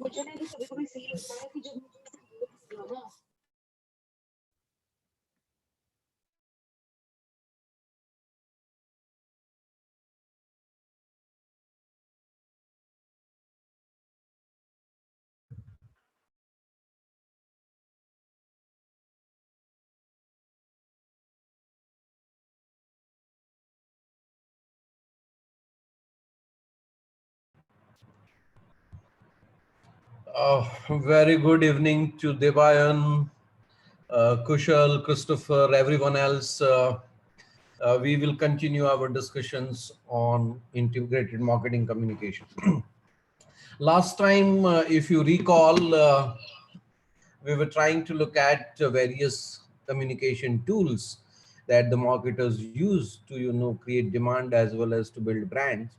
मुझे नहीं तो कभी कभी फील होता है कि जब मुझे ना Very good evening to Devayan, Kushal, Christopher, everyone else. We will continue our discussions on integrated marketing communication. Last time, if you recall, we were trying to look at various communication tools that the marketers use to, create demand as well as to build brands.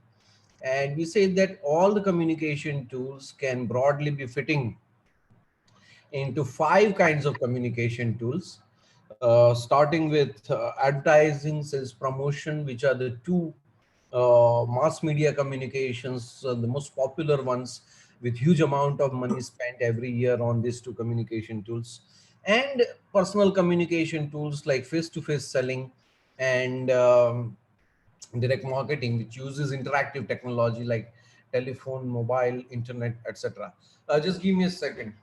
And we said that all the communication tools can broadly be fitting into five kinds of communication tools, starting with advertising, sales promotion, which are the two mass media communications, the most popular ones, with huge amount of money spent every year on these two communication tools, and personal communication tools like face-to-face selling and direct marketing, which uses interactive technology like telephone, mobile, internet, etc. Just give me a second.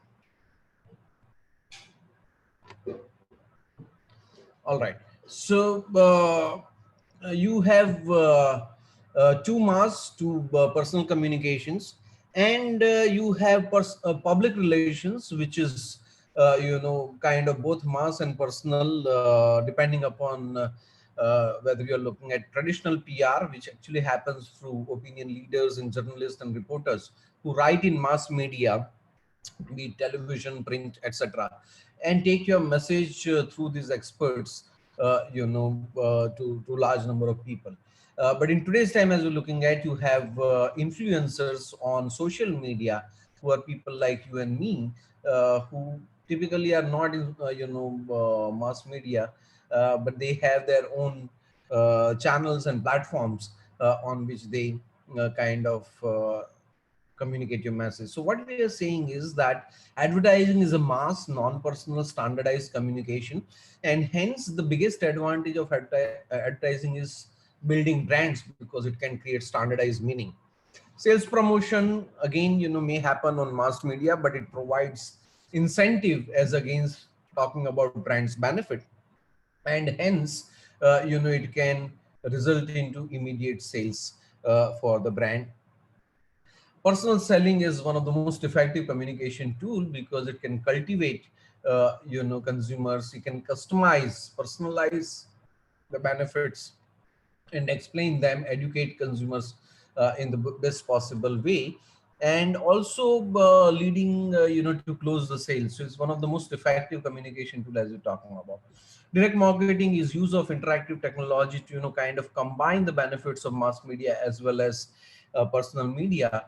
All right. So you have two mass, two personal communications, and you have public relations, which is kind of both mass and personal, depending upon whether you're looking at traditional PR, which actually happens through opinion leaders and journalists and reporters who write in mass media, be it television, print, etc., and take your message through these experts, to large number of people. But in today's time, as we're looking at, you have influencers on social media who are people like you and me, who typically are not in, mass media, but they have their own channels and platforms on which they kind of communicate your message. So what we are saying is that advertising is a mass, non-personal, standardized communication, and hence the biggest advantage of advertising is building brands because it can create standardized meaning. Sales promotion, again, may happen on mass media, but it provides incentive as against talking about brand's benefit, and hence it can result into immediate sales for the brand. Personal selling is one of the most effective communication tool because it can cultivate consumers. You can customize, personalize the benefits and explain them, educate consumers in the best possible way, and also leading to close the sales. So it's one of the most effective communication tool as you're talking about. Direct marketing is use of interactive technology to kind of combine the benefits of mass media as well as personal media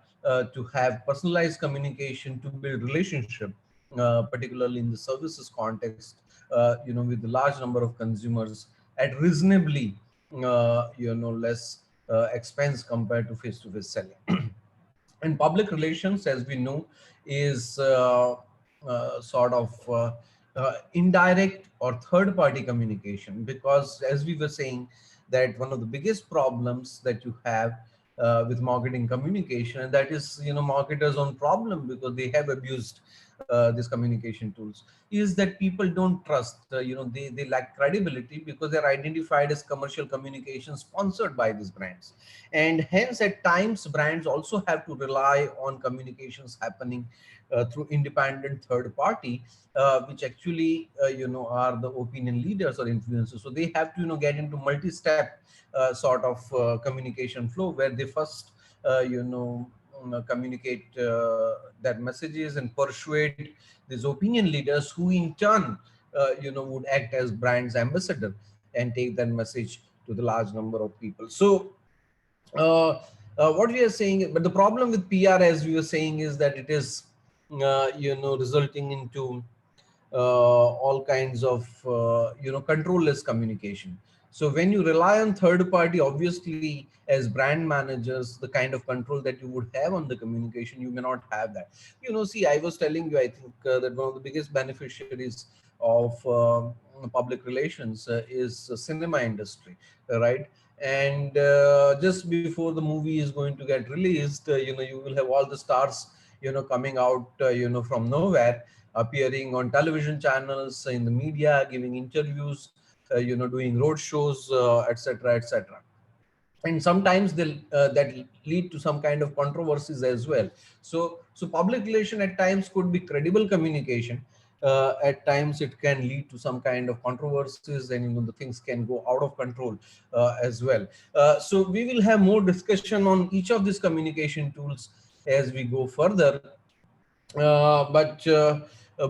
to have personalized communication to build relationship, particularly in the services context, with a large number of consumers at reasonably less expense compared to face-to-face selling. And public relations, as we know, is sort of indirect or third-party communication, because as we were saying, that one of the biggest problems that you have with marketing communication, and that is marketers' own problem, because they have abused these communication tools, is that people don't trust. They lack credibility because they're identified as commercial communication sponsored by these brands, and hence at times brands also have to rely on communications happening through independent third party, which actually are the opinion leaders or influencers. So they have to get into multi-step sort of communication flow, where they first communicate their messages and persuade these opinion leaders, who in turn would act as brand's ambassador and take that message to the large number of people. So uh, what we are saying, but the problem with PR, as we were saying, is that it is resulting into all kinds of controlless communication. So when you rely on third party, obviously as brand managers, the kind of control that you would have on the communication, you may not have that. See, I was telling you, I think that one of the biggest beneficiaries of public relations is cinema industry, right? And just before the movie is going to get released, you will have all the stars, coming out, from nowhere, appearing on television channels, in the media, giving interviews, doing road shows, etc., etc. And sometimes that lead to some kind of controversies as well. So public relation at times could be credible communication. At times it can lead to some kind of controversies, and the things can go out of control as well. So we will have more discussion on each of these communication tools as we go further. But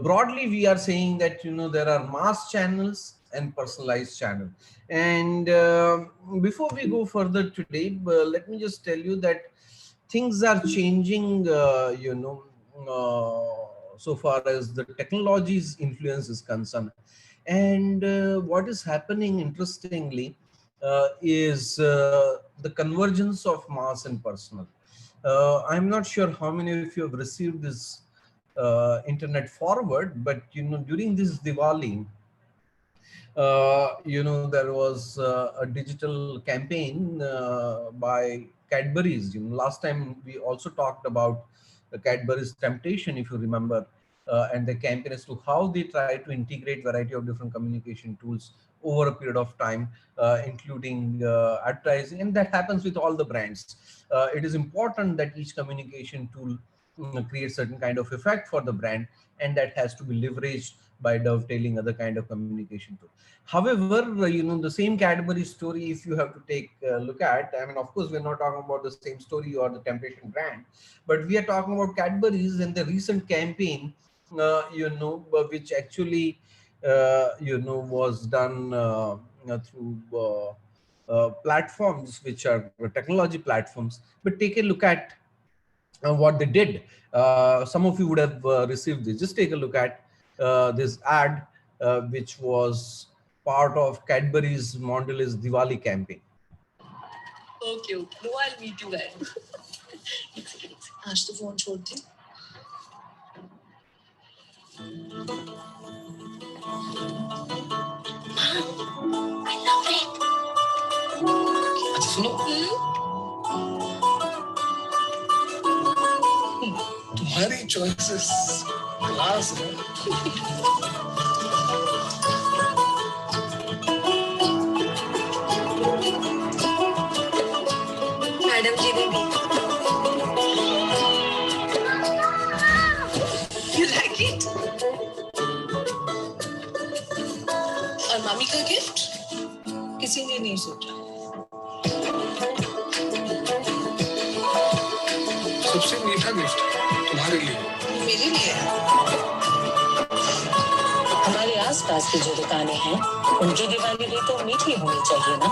broadly, we are saying that there are mass channels and personalized channel. And before we go further today, let me just tell you that things are changing. So far as the technology's influence is concerned, and what is happening, interestingly, is the convergence of mass and personal. I'm not sure how many of you have received this internet forward, but during this Diwali, there was a digital campaign by Cadbury's. Last time we also talked about the Cadbury's Temptation, if you remember, and the campaign as to how they try to integrate variety of different communication tools over a period of time, including advertising, and that happens with all the brands. It is important that each communication tool creates certain kind of effect for the brand, and that has to be leveraged by dovetailing other kind of communication tool. However, the same Cadbury story, if you have to take a look at, I mean, of course, we're not talking about the same story or the Temptation brand, but we are talking about Cadbury's and the recent campaign, which actually, was done through platforms which are technology platforms. But take a look at what they did. Some of you would have received this. Just take a look at this ad, which was part of Cadbury's Mondelez Diwali campaign. So cute. No, I'll meet you guys. आज तो phone छोड़ दे. I love it. अच्छा सुनो. तुम्हारी choices class है. Madam जी ने दी. You like it? और मामी का गिफ्ट किसी ने नहीं सोचा. सबसे मीठा गिफ्ट तुम्हारे लिए. मेरे लिए. हमारे आसपास की जो दुकानें हैं, उनकी दिवाली भी तो मीठी होनी चाहिए ना.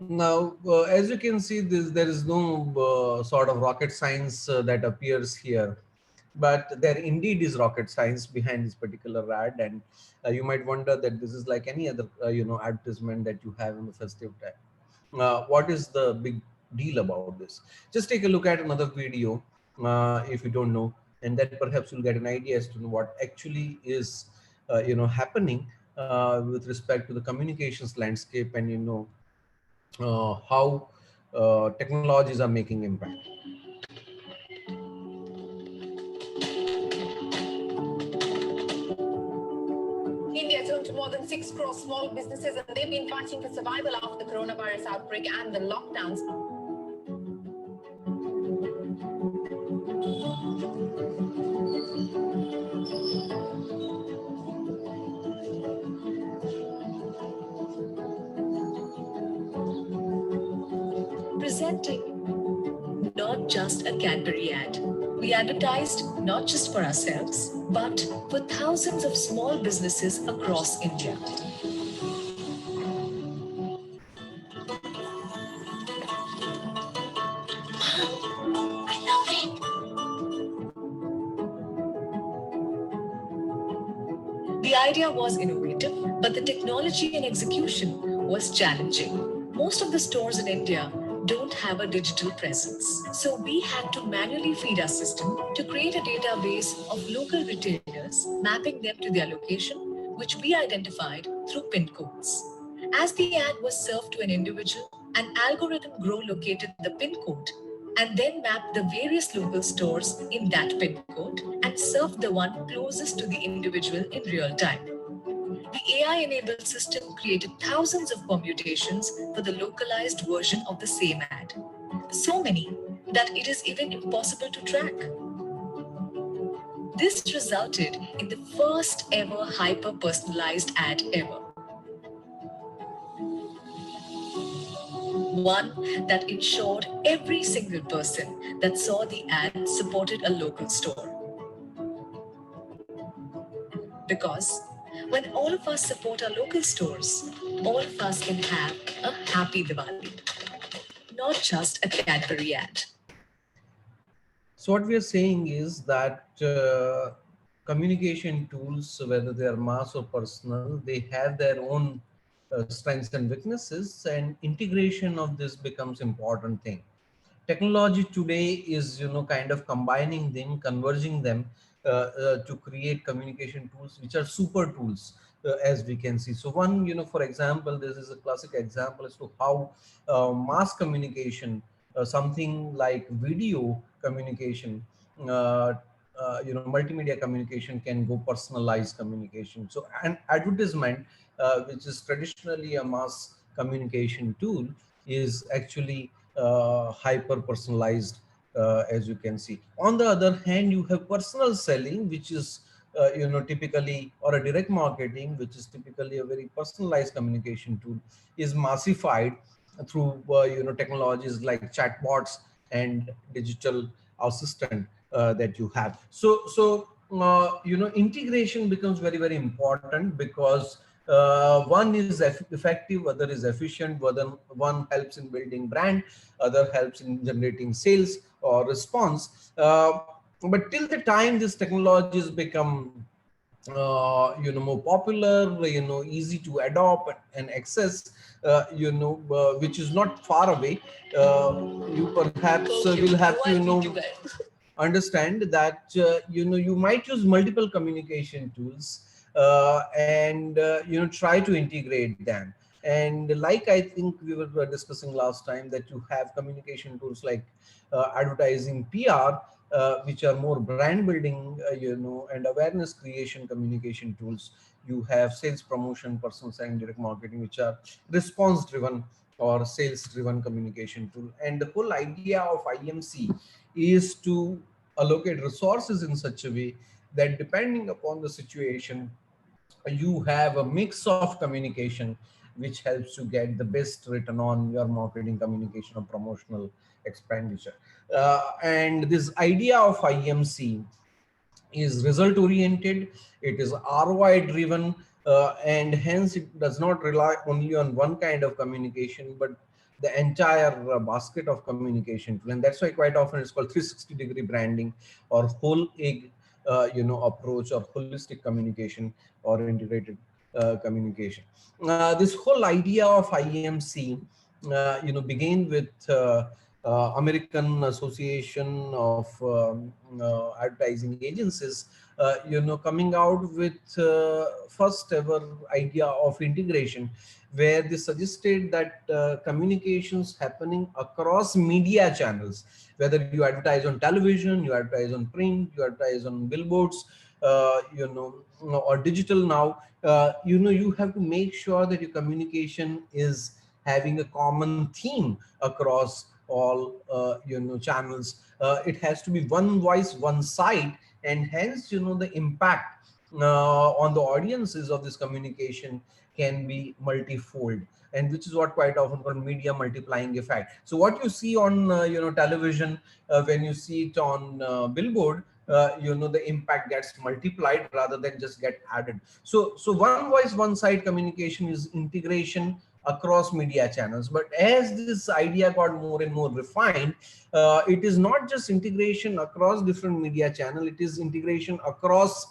Now, as you can see, there is no sort of rocket science that appears here, but there indeed is rocket science behind this particular ad, and you might wonder that this is like any other advertisement that you have in the festive time. What is the big deal about this? Just take a look at another video if you don't know, and then perhaps you'll get an idea as to what actually is happening with respect to the communications landscape, and how technologies are making impact. India turned to more than 6 crore small businesses, and they've been fighting for survival after the coronavirus outbreak and the lockdowns. Presenting not just a Cadbury ad. We advertised not just for ourselves, but for thousands of small businesses across India. I love it. The idea was innovative, but the technology and execution was challenging. Most of the stores in India don't have a digital presence. So we had to manually feed our system to create a database of local retailers, mapping them to their location, which we identified through pin codes. As the ad was served to an individual, an algorithm grow located the pin code and then mapped the various local stores in that pin code and served the one closest to the individual in real time. The AI-enabled system created thousands of permutations for the localized version of the same ad. So many that it is even impossible to track. This resulted in the first ever hyper-personalized ad ever. One that ensured every single person that saw the ad supported a local store. Because when all of us support our local stores, all of us can have a happy Diwali, not just a Cadbury ad. So what we are saying is that communication tools, whether they are mass or personal, they have their own strengths and weaknesses, and integration of this becomes important thing. Technology today is, kind of combining them, converging them to create communication tools which are super tools, as we can see. So one, for example, this is a classic example as to how mass communication, something like video communication, uh, multimedia communication can go personalized communication. So an advertisement, which is traditionally a mass communication tool, is actually hyper personalized, as you can see. On the other hand, you have personal selling, which is typically, or a direct marketing, which is typically a very personalized communication tool, is massified through technologies like chatbots and digital assistant that you have. So integration becomes very, very important, because one is effective, other is efficient, one helps in building brand, other helps in generating sales or response. But till the time these technologies become more popular, easy to adopt and access, which is not far away, you perhaps will have to understand that you might use multiple communication tools, and try to integrate them. And like I think we were discussing last time, that you have communication tools like advertising, PR, which are more brand building, and awareness creation communication tools. You have sales promotion, personal selling, direct marketing, which are response driven or sales driven communication tool. And the whole idea of IMC is to allocate resources in such a way that, depending upon the situation, you have a mix of communication which helps you get the best return on your marketing, communication, or promotional expenditure. And this idea of IMC is result oriented, it is ROI driven, and hence it does not rely only on one kind of communication, but the entire basket of communication. And that's why quite often it's called 360-degree branding, or whole egg approach, or holistic communication, or integrated communication. This whole idea of IMC began with American Association of Advertising Agencies, coming out with first ever idea of integration, where they suggested that communications happening across media channels, whether you advertise on television, you advertise on print, you advertise on billboards, or digital now, you have to make sure that your communication is having a common theme across all channels. It has to be one voice, one side, and hence the impact on the audiences of this communication can be multifold, and which is what quite often called media multiplying effect. So what you see on television, when you see it on billboard, the impact gets multiplied rather than just get added. So one voice, one side communication is integration across media channels. But as this idea got more and more refined, it is not just integration across different media channel, it is integration across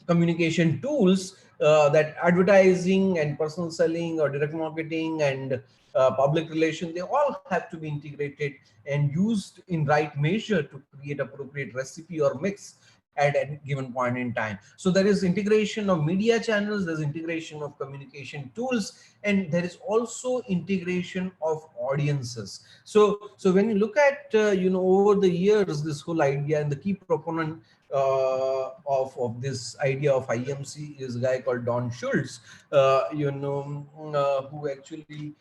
communication tools, that advertising and personal selling or direct marketing and public relations, they all have to be integrated and used in right measure to create appropriate recipe or mix at a given point in time. So there is integration of media channels, there's integration of communication tools, and there is also integration of audiences. So when you look at over the years, this whole idea, and the key proponent of this idea of IMC is a guy called Don Schultz, who actually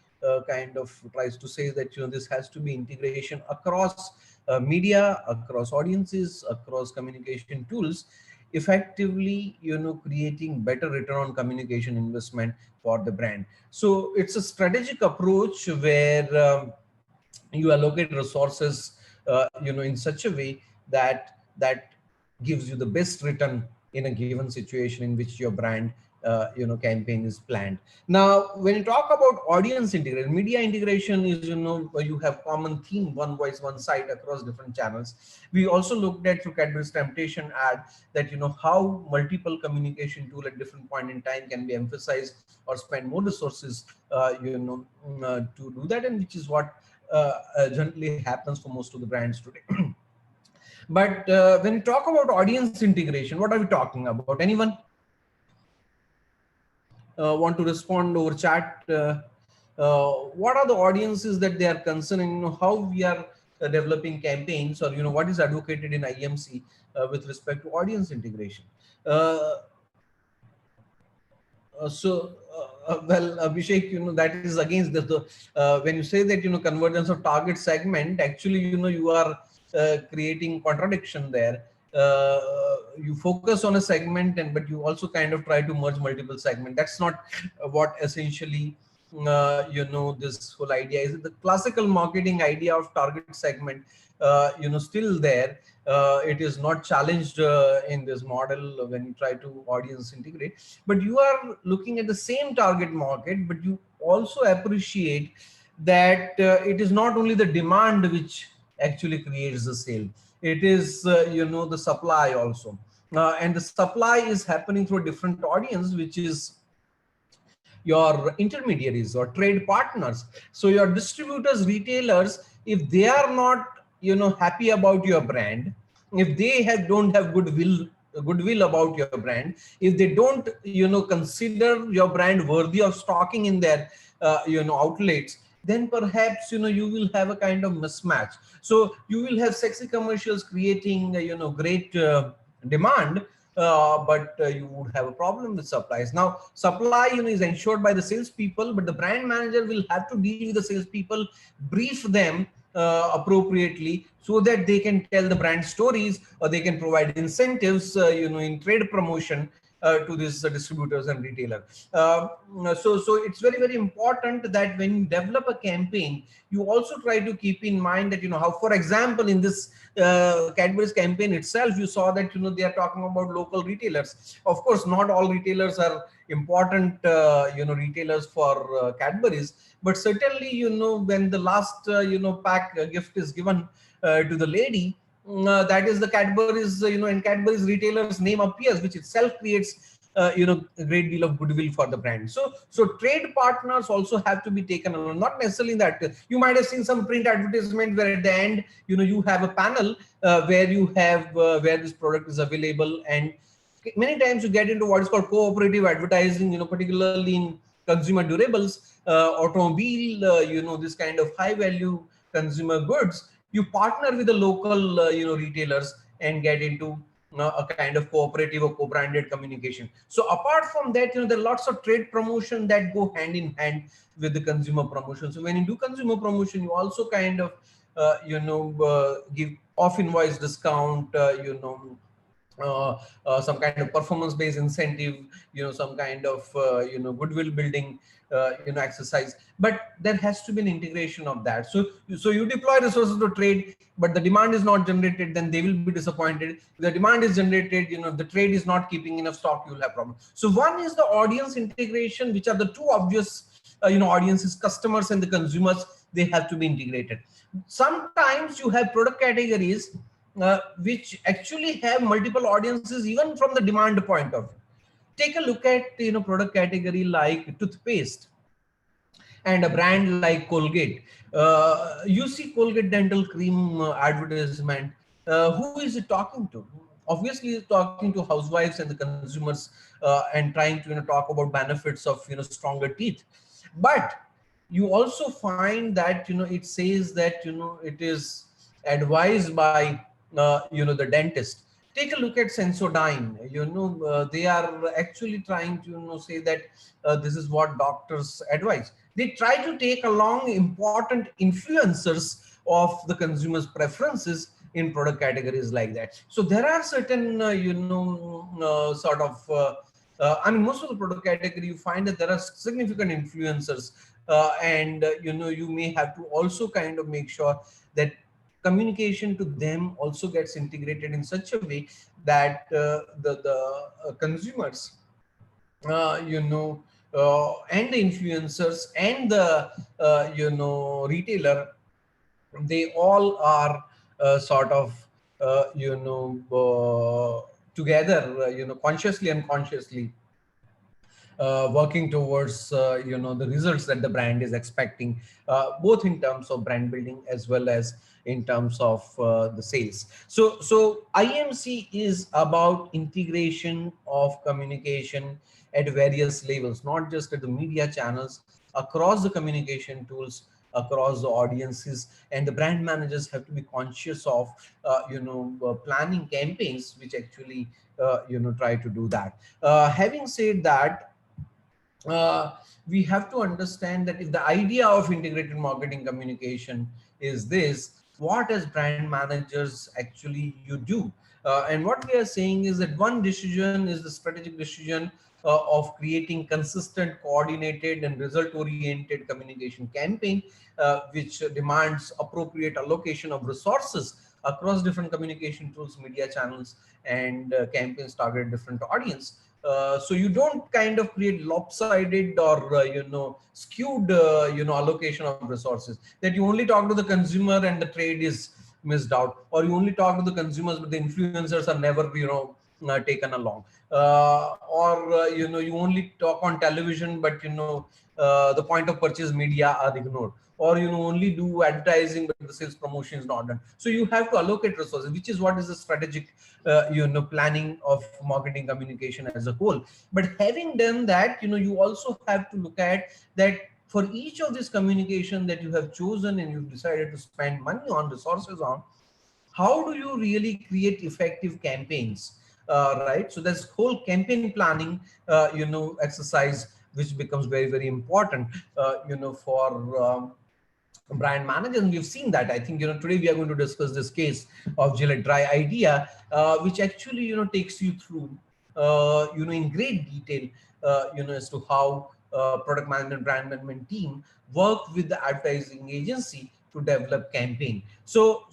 kind of tries to say that this has to be integration across media, across audiences, across communication tools, effectively creating better return on communication investment for the brand. So it's a strategic approach where you allocate resources in such a way that gives you the best return in a given situation in which your brand campaign is planned. Now when you talk about audience integration, media integration is, you have common theme, one voice one site across different channels. We also looked at through Cadbury's Temptation ad that how multiple communication tool at different point in time can be emphasized or spend more resources to do that, and which is what generally happens for most of the brands today. But when we talk about audience integration, what are we talking about? Anyone want to respond over chat? What are the audiences that they are concerning? How we are developing campaigns, or what is advocated in IMC with respect to audience integration? Well, Abhishek, that is against the when you say that convergence of target segment, actually you are creating contradiction there. You focus on a segment, but you also kind of try to merge multiple segments. That's not what essentially this whole idea is. The classical marketing idea of target segment still there. It is not challenged in this model when you try to audience integrate, but you are looking at the same target market, but you also appreciate that it is not only the demand which actually creates the sale, it is the supply also, and the supply is happening through a different audience, which is your intermediaries or trade partners. So your distributors, retailers, if they are not happy about your brand, if they don't have goodwill about your brand, if they don't consider your brand worthy of stocking in their outlets, then perhaps you will have a kind of mismatch. So you will have sexy commercials creating great demand, but you would have a problem with supplies. Now, supply is ensured by the salespeople, but the brand manager will have to deal with the salespeople, brief them appropriately, so that they can tell the brand stories, or they can provide incentives, in trade promotion to these distributors and retailers. So it's very, very important that when you develop a campaign, you also try to keep in mind that how, for example, in this Cadbury's campaign itself, you saw that they are talking about local retailers. Of course, not all retailers are important retailers for Cadbury's, but certainly when the last pack gift is given to the lady, that is the Cadbury's, and Cadbury's retailer's name appears, which itself creates a great deal of goodwill for the brand. So trade partners also have to be taken along. Not necessarily that you might have seen some print advertisement where at the end you have a panel where you have where this product is available, and many times you get into what is called cooperative advertising, particularly in consumer durables, automobile, this kind of high value consumer goods. You partner with the local retailers and get into a kind of cooperative or co-branded communication. So apart from that, there are lots of trade promotion that go hand in hand with the consumer promotion. So when you do consumer promotion, you also kind of give off invoice discount, some kind of performance-based incentive, some kind of goodwill building, exercise. But there has to be an integration of that. So you deploy resources to trade, but the demand is not generated, then they will be disappointed. If the demand is generated, the trade is not keeping enough stock, you will have problems. So one is the audience integration, which are the two obvious audiences, customers and the consumers. They have to be integrated. Sometimes you have product categories which actually have multiple audiences even from the demand point of view. Take a look at product category like toothpaste and a brand like Colgate. You see Colgate dental cream advertisement. Who is it talking to? Obviously, it's talking to housewives and the consumers, and trying to talk about benefits of stronger teeth. But you also find that it says that it is advised by the dentist. Take a look at Sensodyne. They are actually trying to say that this is what doctors advise. They try to take along important influencers of the consumer's preferences in product categories like that. So there are certain sort of I mean, most of the product category, you find that there are significant influencers, and you may have to also kind of make sure that communication to them also gets integrated in such a way that the consumers, and the influencers and the retailer, they all are sort of together, consciously and consciously working towards the results that the brand is expecting, both in terms of brand building as well as in terms of the sales. So IMC is about integration of communication at various levels, not just at the media channels, across the communication tools, across the audiences, and the brand managers have to be conscious of planning campaigns which actually try to do that. Having said that, uh, we have to understand that if the idea of integrated marketing communication is this, what as brand managers actually you do. And what we are saying is that one decision is the strategic decision of creating consistent, coordinated, and result-oriented communication campaign, which demands appropriate allocation of resources across different communication tools, media channels, and campaigns target different audience. So you don't kind of create lopsided or skewed allocation of resources, that you only talk to the consumer and the trade is missed out, or you only talk to the consumers but the influencers are never taken along, or you only talk on television but the point of purchase media are ignored, or only do advertising but the sales promotion is not done. So you have to allocate resources, which is what is the strategic planning of marketing communication as a whole. But having done that, you also have to look at that for each of these communication that you have chosen and you've decided to spend money on, resources on, how do you really create effective campaigns, right? So there's whole campaign planning exercise which becomes very, very important for brand managers. And we've seen that. I think today we are going to discuss this case of Gillette Dry Idea, which actually takes you through in great detail as to how product management, brand management team work with the advertising agency to develop campaign. So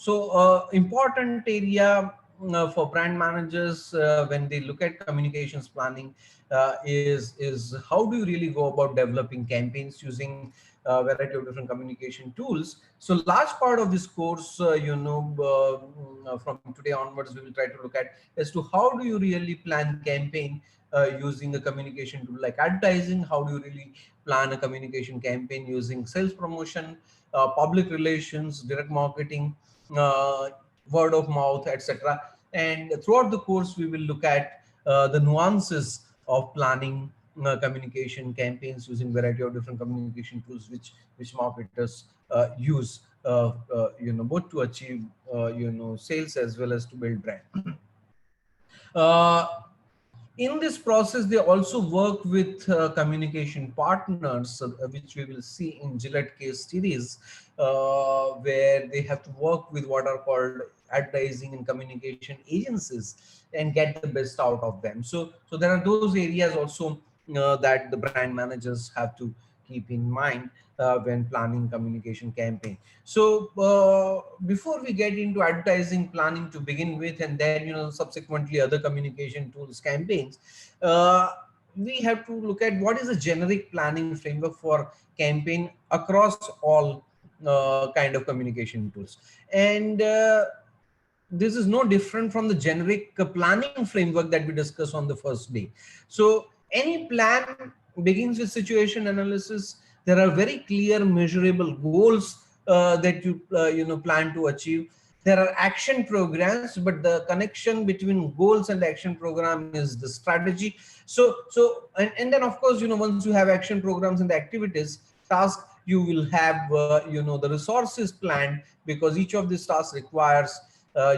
important area for brand managers when they look at communications planning is how do you really go about developing campaigns using a variety of different communication tools. So large part of this course, from today onwards, we will try to look at as to how do you really plan campaign using a communication tool like advertising, how do you really plan a communication campaign using sales promotion, public relations, direct marketing, uh, word of mouth, etc. And throughout the course, we will look at the nuances of planning communication campaigns using variety of different communication tools which marketers use both to achieve sales as well as to build brand. uh, in this process, they also work with communication partners, which we will see in Gillette case series, where they have to work with what are called advertising and communication agencies and get the best out of them. So there are those areas also that the brand managers have to keep in mind when planning communication campaign. So before we get into advertising planning to begin with, and then subsequently other communication tools campaigns, uh, we have to look at what is a generic planning framework for campaign across all kind of communication tools. And this is no different from the generic planning framework that we discussed on the first day. So any plan begins with situation analysis. There are very clear measurable goals that you plan to achieve. There are action programs, but the connection between goals and action program is the strategy. And then of course, once you have action programs and the activities task, you will have the resources planned, because each of these tasks requires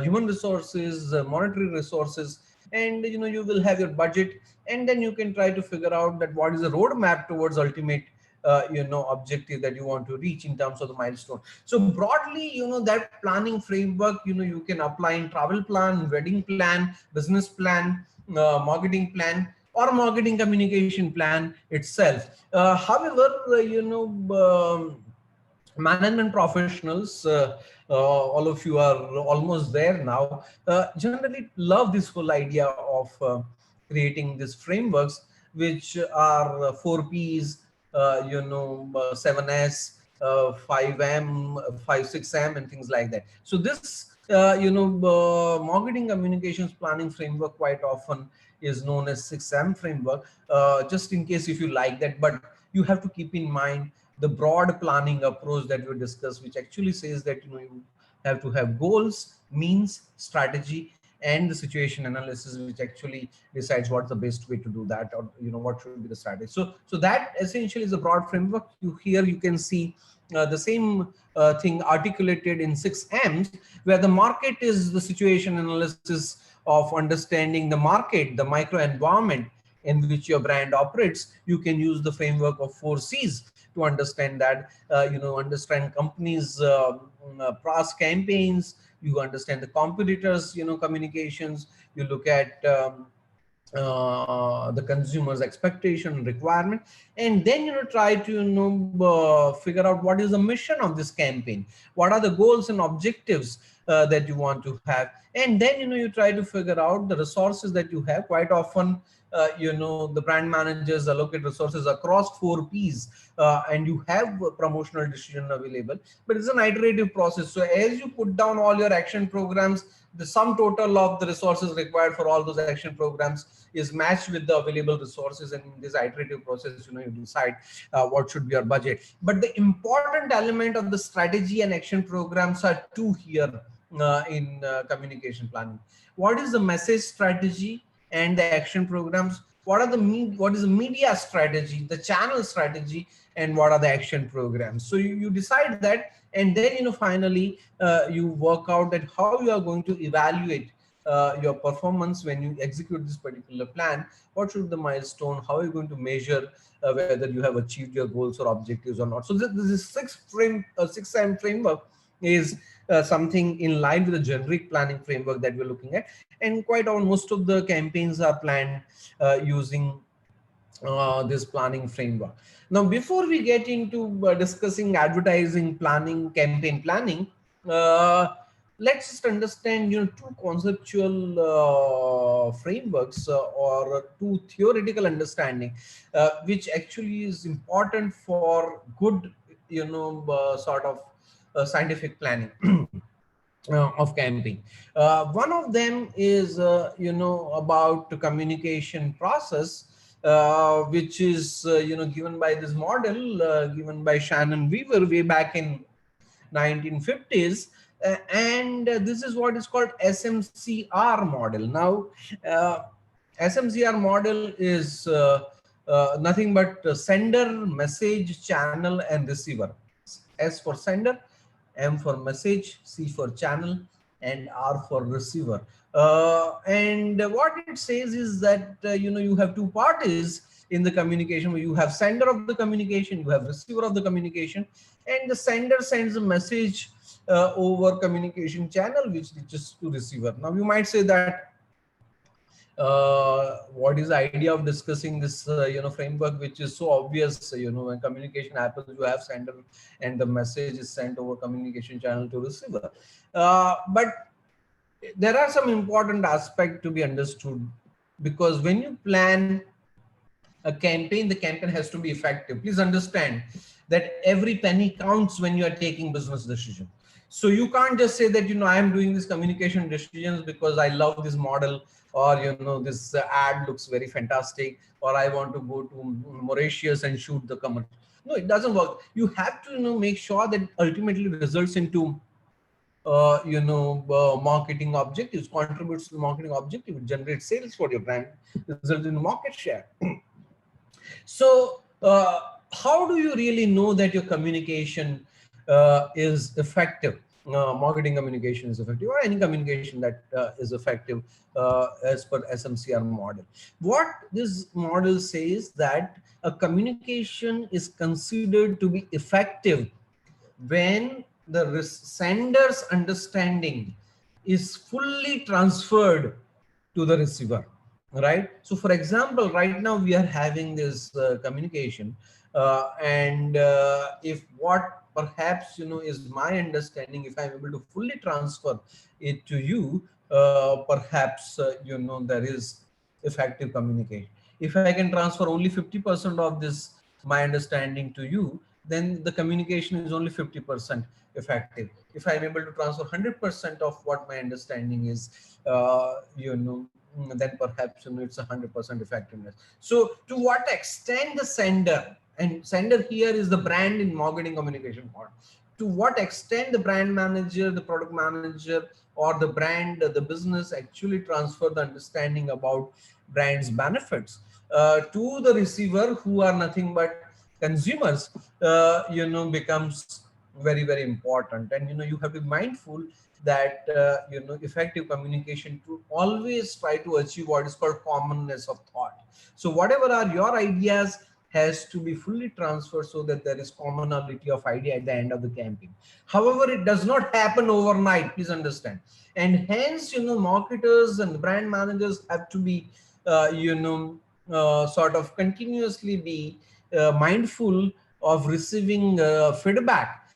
human resources, monetary resources, and you will have your budget, and then you can try to figure out that what is the roadmap towards ultimate objective that you want to reach in terms of the milestone. So broadly, that planning framework, you can apply in travel plan, wedding plan, business plan, marketing plan, or marketing communication plan itself. However, management professionals, all of you are almost there now, generally love this whole idea of creating these frameworks, which are 4Ps, 7S, 5M, 5, 6M, and things like that. So this, marketing communications planning framework quite often is known as 6M framework, just in case if you like that. But you have to keep in mind the broad planning approach that we discussed, which actually says that you have to have goals, means, strategy, and the situation analysis, which actually decides what's the best way to do that, or what should be the strategy. So that essentially is a broad framework. Here you can see the same thing articulated in 6Ms, where the market is the situation analysis of understanding the market, the micro environment in which your brand operates. You can use the framework of 4Cs to understand that, understand companies' past campaigns. You understand the competitors, communications. You look at the consumer's expectation, requirement, and then try to figure out what is the mission of this campaign, what are the goals and objectives that you want to have, and then you try to figure out the resources that you have. Quite often, the brand managers allocate resources across 4Ps, and you have a promotional decision available, but it's an iterative process. So as you put down all your action programs, the sum total of the resources required for all those action programs is matched with the available resources, and in this iterative process, you decide what should be your budget. But the important element of the strategy and action programs are two here in communication planning. What is the message strategy and the action programs? What is the media strategy, the channel strategy, and what are the action programs? So you decide that, and then finally you work out that how you are going to evaluate your performance when you execute this particular plan. What should the milestone? How are you going to measure whether you have achieved your goals or objectives or not? So this is 6M framework is something in line with the generic planning framework that we're looking at, and quite often most of the campaigns are planned using this planning framework. Now, before we get into discussing advertising planning, campaign planning, let's just understand two conceptual frameworks or two theoretical understanding, which actually is important for good sort of scientific planning of campaign. One of them is about the communication process, which is given by this model given by Shannon Weaver way back in 1950s, and this is what is called SMCR model. Now, SMCR model is nothing but sender, message, channel, and receiver. S for sender, M for message, C for channel, and R for receiver. And what it says is that you have two parties in the communication, where you have sender of the communication, you have receiver of the communication, and the sender sends a message over communication channel, which reaches to receiver. Now you might say that what is the idea of discussing this framework, which is so obvious? When communication happens, you have sender and the message is sent over communication channel to receiver. But there are some important aspects to be understood, because when you plan a campaign, the campaign has to be effective. Please understand that every penny counts when you are taking business decision. So you can't just say that, I am doing this communication decisions because I love this model, or, this ad looks very fantastic, or I want to go to Mauritius and shoot the commercial. No, it doesn't work. You have to, make sure that ultimately results into, marketing objectives, contributes to the marketing objective, it generates sales for your brand, results in market share. So, how do you really know that your communication is effective? Marketing communication is effective, or any communication that is effective as per SMCR model. What this model says that a communication is considered to be effective when the sender's understanding is fully transferred to the receiver, right? So for example, right now we are having this communication, and if what perhaps is my understanding, if I'm able to fully transfer it to you, perhaps there is effective communication. If I can transfer only 50% of this my understanding to you, then the communication is only 50% effective. If I'm able to transfer 100% of what my understanding is, then perhaps it's 100% effectiveness. So to what extent the sender, and sender here is the brand in marketing communication part, to what extent the brand manager, the product manager, or the brand, the business actually transfer the understanding about brand's benefits to the receiver, who are nothing but consumers, becomes very, very important. And you have to be mindful that effective communication to always try to achieve what is called commonness of thought. So whatever are your ideas has to be fully transferred, so that there is commonality of idea at the end of the campaign. However, it does not happen overnight, please understand. And hence, marketers and brand managers have to be sort of continuously be mindful of receiving feedback,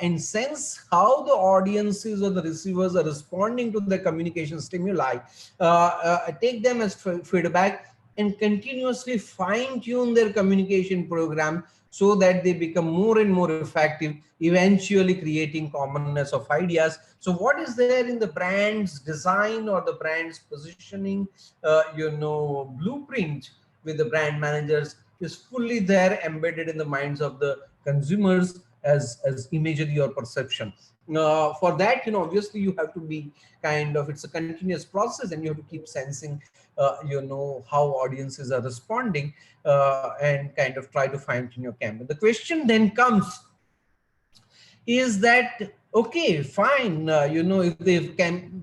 and sense how the audiences or the receivers are responding to the communication stimuli, take them as feedback, and continuously fine tune their communication program so that they become more and more effective, eventually creating commonness of ideas. So what is there in the brand's design or the brand's positioning, blueprint with the brand managers is fully there, embedded in the minds of the consumers as imagery or perception. For that, obviously you have to be kind of, it's a continuous process, and you have to keep sensing how audiences are responding, and kind of try to fine tune your campaign. The question then comes is that, okay, fine, if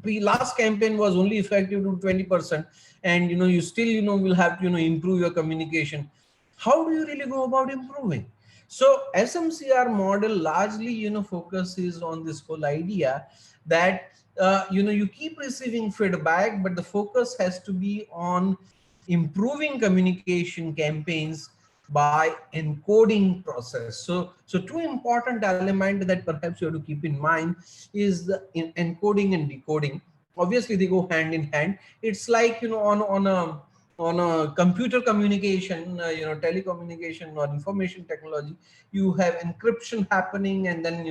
the last campaign was only effective to 20%, and you still will have to improve your communication, how do you really go about improving? So SMCR model largely focuses on this whole idea that you keep receiving feedback, but the focus has to be on improving communication campaigns by encoding process. So two important elements that perhaps you have to keep in mind is the encoding and decoding. Obviously they go hand in hand. It's like on a computer communication, telecommunication or information technology, you have encryption happening, and then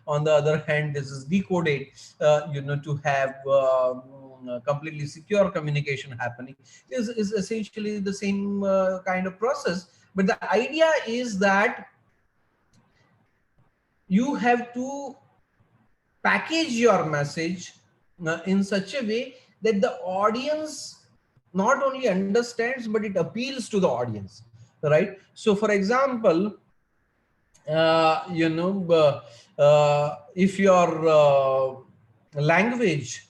on the other hand this is decoded, to have completely secure communication happening, is essentially the same kind of process. But the idea is that you have to package your message in such a way that the audience not only understands, but it appeals to the audience, right? So for example, if your language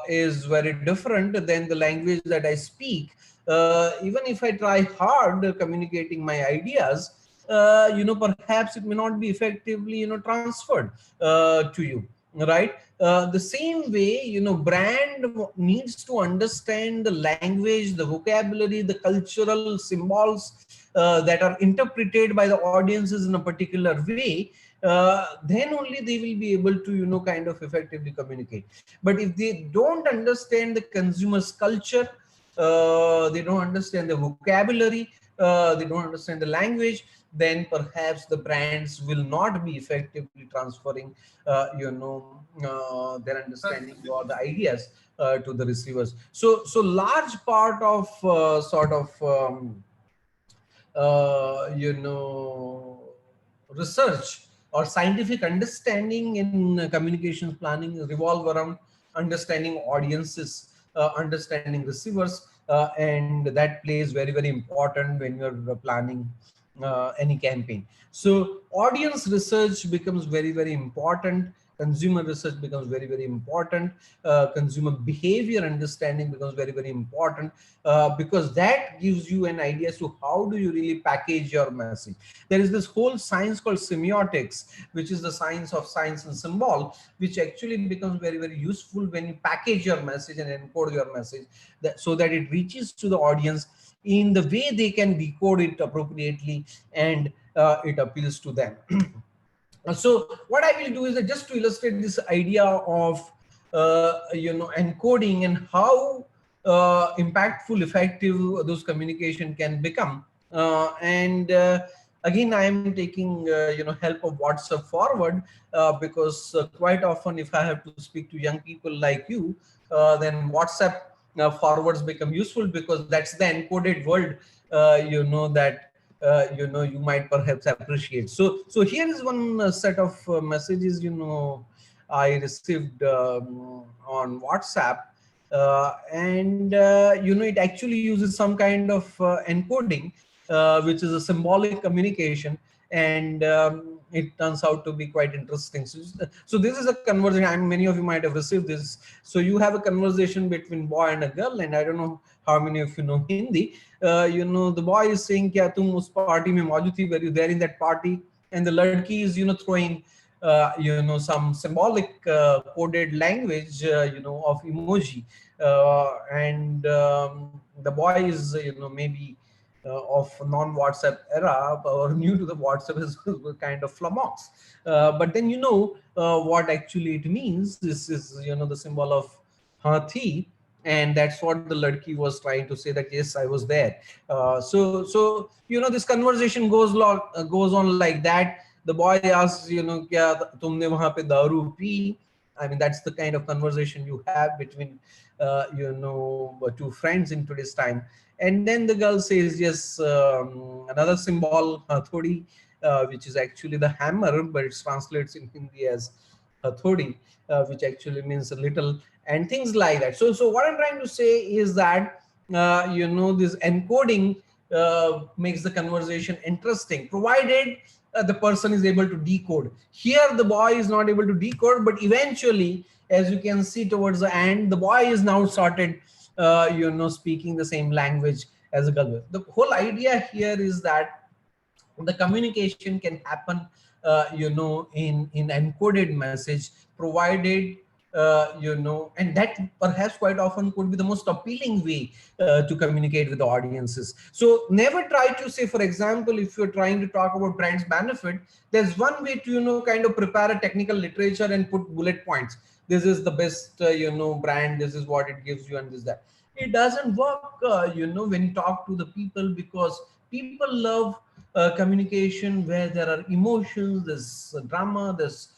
is very different than the language that I speak, even if I try hard communicating my ideas, perhaps it may not be effectively transferred to you, right? The same way, brand needs to understand the language, the vocabulary, the cultural symbols that are interpreted by the audiences in a particular way. Then only they will be able to kind of effectively communicate. But if they don't understand the consumer's culture, they don't understand the vocabulary, they don't understand the language, then perhaps the brands will not be effectively transferring, their understanding or the ideas to the receivers. So large part of research or scientific understanding in communications planning revolve around understanding audiences, understanding receivers, and that plays very important when you're planning any campaign. So audience research becomes very important. Consumer research becomes very important. Consumer behavior understanding becomes very important, because that gives you an idea as to how do you really package your message. There is this whole science called semiotics, which is the science of signs and symbol, which actually becomes very useful when you package your message and encode your message, so that it reaches to the audience in the way they can decode it appropriately, and it appeals to them. So what I will do is that just to illustrate this idea of encoding and how impactful, effective those communication can become. And again, I am taking help of WhatsApp forward, because quite often if I have to speak to young people like you, then WhatsApp forwards become useful, because that's the encoded world that you might perhaps appreciate. So here is one set of messages I received on WhatsApp, and it actually uses some kind of encoding, which is a symbolic communication, and it turns out to be quite interesting. So this is a conversation. Many of you might have received this. So you have a conversation between boy and a girl, and I don't know how many of you know Hindi. The boy is saying, "Kya tum us party mein maujud thi? Were you there in that party?" And the ladki is throwing some symbolic coded language of emoji, and the boy is maybe of non-WhatsApp era or new to the WhatsApp, is kind of flummox. But then what actually it means. This is the symbol of hathi, and that's what the ladki was trying to say, that yes, I was there. So this conversation goes on like that. The boy asks, kya tumne wahan pe daru pi? I mean, that's the kind of conversation you have between two friends in today's time. And then the girl says, yes, another symbol, hathodi, which is actually the hammer, but it translates in Hindi as hathodi, which actually means a little, and things like that. So what I'm trying to say is that this encoding makes the conversation interesting, provided the person is able to decode. Here the boy is not able to decode, but eventually, as you can see towards the end, the boy is now started speaking the same language as a girl. The whole idea here is that the communication can happen in encoded message, provided and that perhaps quite often could be the most appealing way to communicate with the audiences. So never try to say, for example, if you're trying to talk about brand's benefit, there's one way to kind of prepare a technical literature and put bullet points. This is the best brand, this is what it gives you, and this that. It doesn't work when you talk to the people, because people love communication where there are emotions, there's drama, there's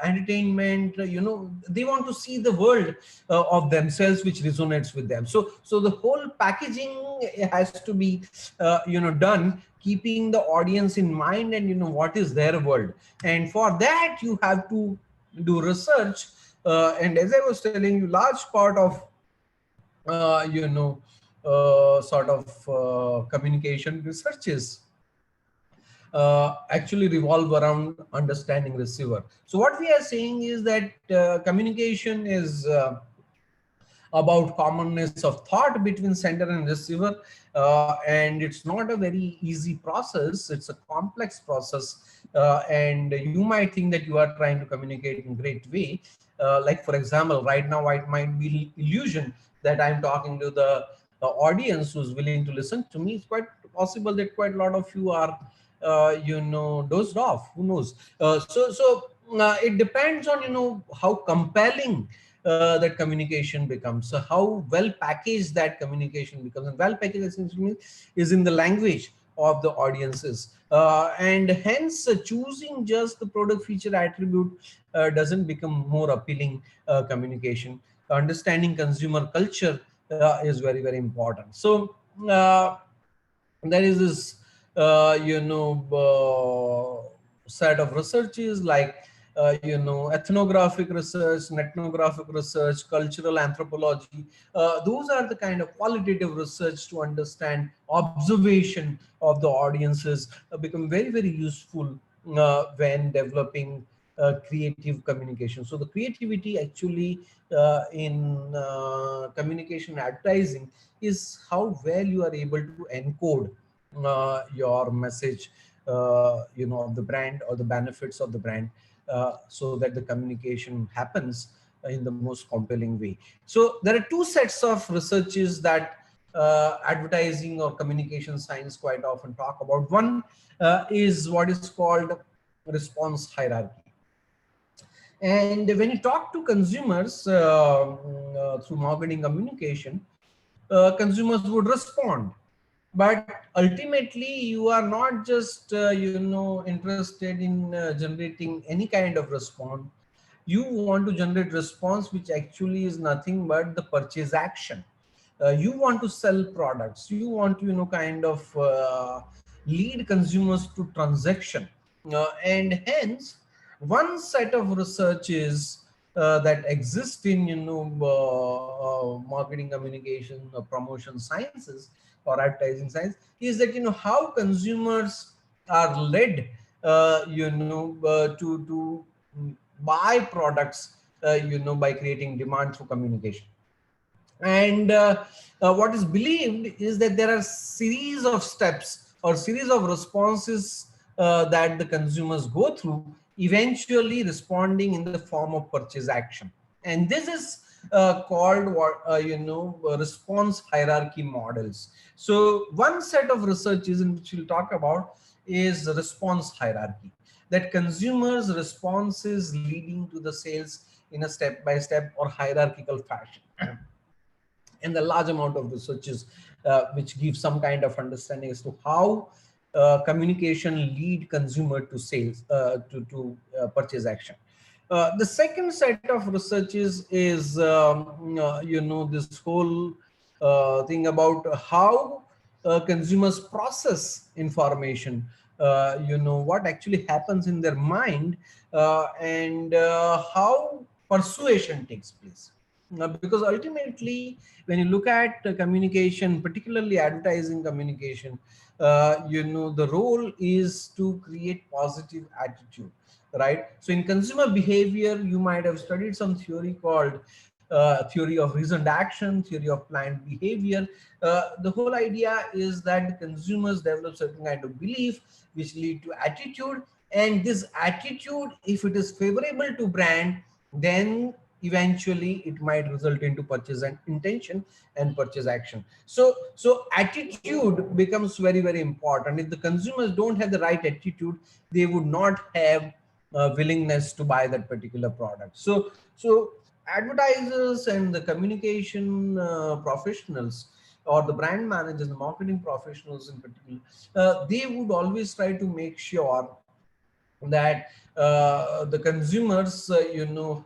entertainment. They want to see the world of themselves, which resonates with them. So the whole packaging has to be done keeping the audience in mind, and what is their world. And for that you have to do research, and as I was telling you, large part of communication researches actually revolve around understanding receiver. So what we are saying is that communication is about commonness of thought between sender and receiver, and it's not a very easy process. It's a complex process, and you might think that you are trying to communicate in a great way. Like for example, right now it might be illusion that I'm talking to the audience who's willing to listen to me. It's quite possible that quite a lot of you are dozed off, who knows. So it depends on how compelling that communication becomes. So how well packaged that communication becomes, and well packaged essentially means is in the language of the audiences, and hence choosing just the product feature attribute doesn't become more appealing communication. Understanding consumer culture is very, very important. So uh, there is this set of researches like ethnographic research, ethnographic research, cultural anthropology. Those are the kind of qualitative research to understand observation of the audiences become very, very useful when developing creative communication. So the creativity actually in communication advertising is how well you are able to encode your message, of the brand or the benefits of the brand, so that the communication happens in the most compelling way. So there are two sets of researches that advertising or communication science quite often talk about. One is what is called response hierarchy. And when you talk to consumers through marketing communication, consumers would respond, but ultimately you are not just interested in generating any kind of response. You want to generate response which actually is nothing but the purchase action. You want to sell products, you want to kind of lead consumers to transaction. And hence one set of researches that exist in marketing communication or promotion sciences or advertising science is that how consumers are led to buy products by creating demand through communication. And what is believed is that there are series of steps or series of responses that the consumers go through, eventually responding in the form of purchase action. And this is called what response hierarchy models. So one set of researches in which we'll talk about is response hierarchy, that consumers responses leading to the sales in a step by step or hierarchical fashion. And the large amount of researches which give some kind of understanding as to how communication lead consumer to sales, to purchase action. The second set of researches is this whole thing about how consumers process information, what actually happens in their mind, and how persuasion takes place. Because ultimately, when you look at communication, particularly advertising communication, the role is to create positive attitude, right? So in consumer behavior, you might have studied some theory called theory of reasoned action, theory of planned behavior. The whole idea is that the consumers develop certain kind of belief which lead to attitude, and this attitude, if it is favorable to brand, then eventually it might result into purchase and intention and purchase action. So attitude becomes very, very important. If the consumers don't have the right attitude, they would not have willingness to buy that particular product. So advertisers and the communication professionals, or the brand managers, the marketing professionals in particular, they would always try to make sure that the consumers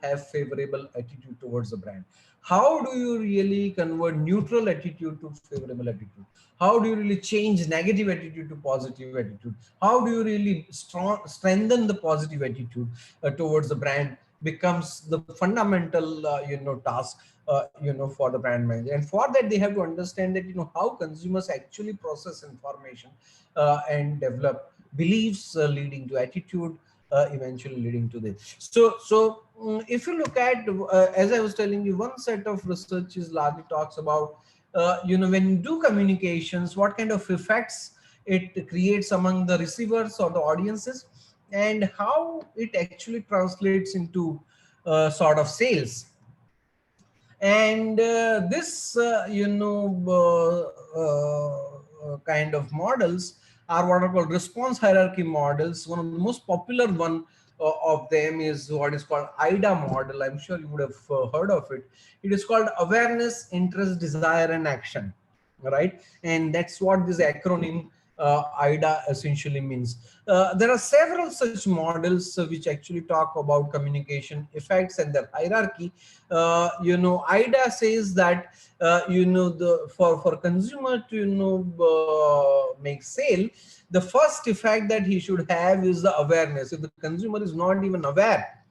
have favorable attitude towards the brand. How do you really convert neutral attitude to favorable attitude? How do you really change negative attitude to positive attitude? How do you really strengthen the positive attitude towards the brand becomes the fundamental task for the brand manager. And for that, they have to understand that how consumers actually process information and develop beliefs leading to attitude, eventually leading to this. So if you look at, as I was telling you, one set of researches largely talks about, when you do communications, what kind of effects it creates among the receivers or the audiences, and how it actually translates into sort of sales. And this, kind of models are what are called response hierarchy models. One of the most popular one of them is what is called IDA model. I'm sure you would have heard of it. It is called awareness, interest, desire, and action, right? And that's what this acronym IDA essentially means. There are several such models which actually talk about communication effects and their hierarchy. IDA says that the for consumer to make sale, the first effect that he should have is the awareness. If the consumer is not even aware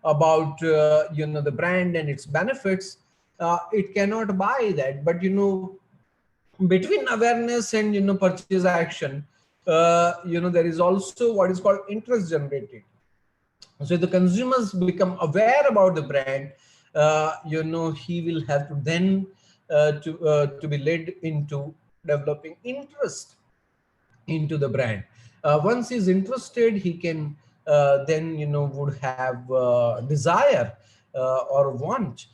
about the brand and its benefits, it cannot buy that. But between awareness and purchase action, there is also what is called interest generated. So if the consumers become aware about the brand, he will have to then to be led into developing interest into the brand. Once he's interested, he can then would have desire or want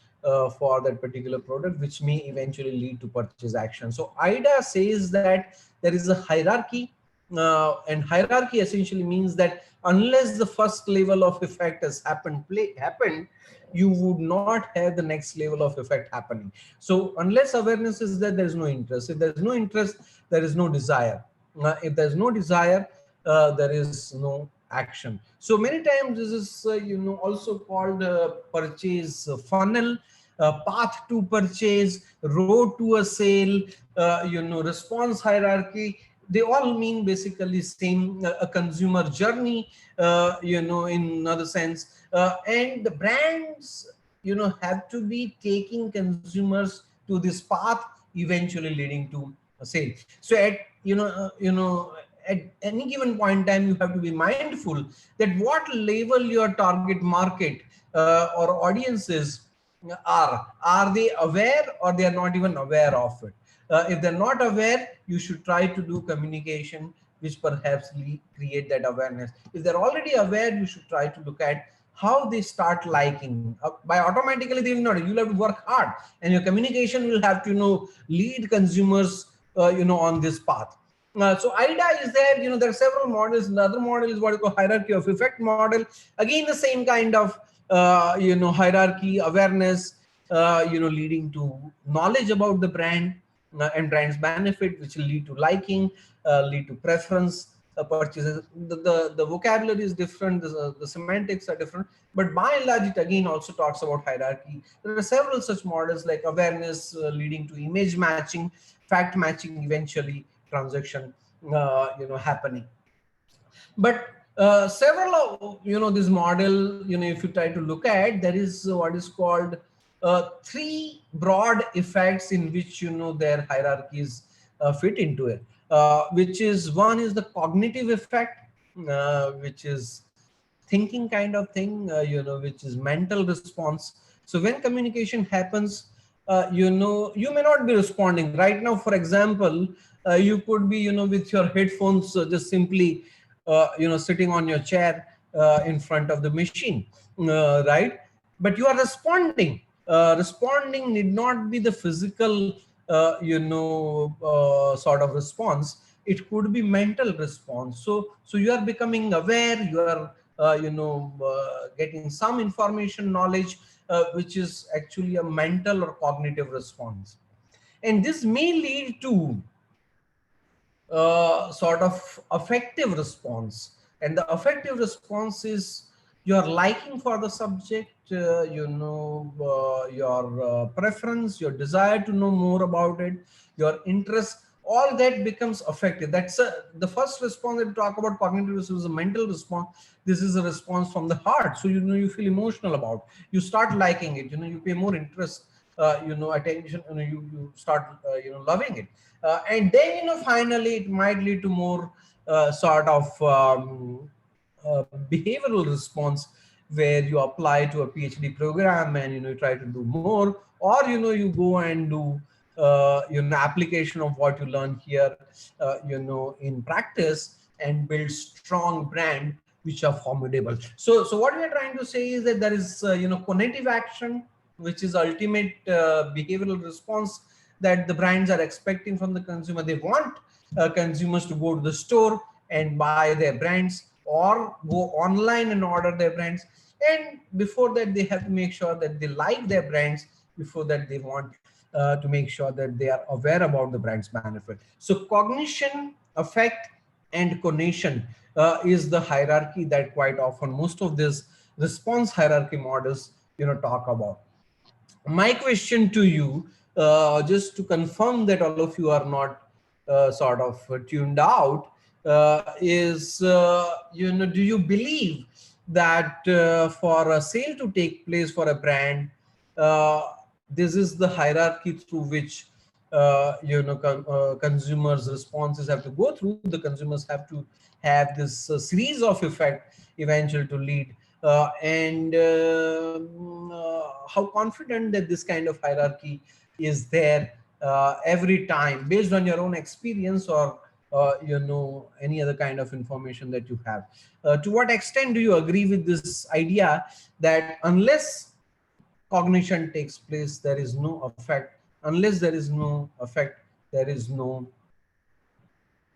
for that particular product, which may eventually lead to purchase action. So IDA says that there is a hierarchy, and hierarchy essentially means that unless the first level of effect has happened, you would not have the next level of effect happening. So unless awareness is there is no interest. If there is no interest, there is no desire. If there's no desire, there is no action. So many times this is also called purchase funnel, path to purchase, road to a sale, response hierarchy. They all mean basically same, a consumer journey, in another sense. And the brands have to be taking consumers to this path, eventually leading to a sale. So at at any given point in time, you have to be mindful that what level your target market or audiences are they aware, or they are not even aware of it. If they're not aware, you should try to do communication which perhaps create that awareness. If they're already aware, you should try to look at how they start liking. By automatically they will not. You'll have to work hard, and your communication will have to lead consumers on this path. So IDA is there. There are several models. Another model is what is called hierarchy of effect model. Again, the same kind of hierarchy, awareness, leading to knowledge about the brand and brand's benefit, which will lead to liking, lead to preference, purchases. The vocabulary is different, the semantics are different, but by and large, it again also talks about hierarchy. There are several such models like awareness leading to image matching, fact matching, eventually transaction, happening. But several of this model, if you try to look at, there is what is called three broad effects in which their hierarchies fit into it, which is, one is the cognitive effect, which is thinking kind of thing, which is mental response. So when communication happens, you may not be responding right now. For example, you could be with your headphones, just simply sitting on your chair in front of the machine, right? But you are responding. Responding need not be the physical sort of response. It could be mental response. So you are becoming aware, you are getting some information, knowledge, which is actually a mental or cognitive response. And this may lead to sort of affective response. And the affective response is your liking for the subject, your preference, your desire to know more about it, your interest. All that becomes affective. That's the first response that we talk about. Cognitive response is a mental response. This is a response from the heart. So you feel emotional about. You start liking it. You pay more interest. Attention. You start loving it. And then finally it might lead to more sort of behavioral response, where you apply to a PhD program and you try to do more, or you go and do application of what you learn here in practice, and build strong brand which are formidable. So what we are trying to say is that there is cognitive action, which is ultimate behavioral response that the brands are expecting from the consumer. They want consumers to go to the store and buy their brands. or go online and order their brands. And before that, they have to make sure that they like their brands. Before that, they want to make sure that they are aware about the brand's benefit. So cognition, affect, and conation is the hierarchy that quite often most of these response hierarchy models talk about. My question to you, just to confirm that all of you are not sort of tuned out, is do you believe that for a sale to take place for a brand, uh, this is the hierarchy through which consumers' responses have to go through. The consumers have to have this series of effect eventually to lead, how confident that this kind of hierarchy is there every time based on your own experience, or any other kind of information that you have. To what extent do you agree with this idea that unless cognition takes place, there is no effect? Unless there is no effect, there is no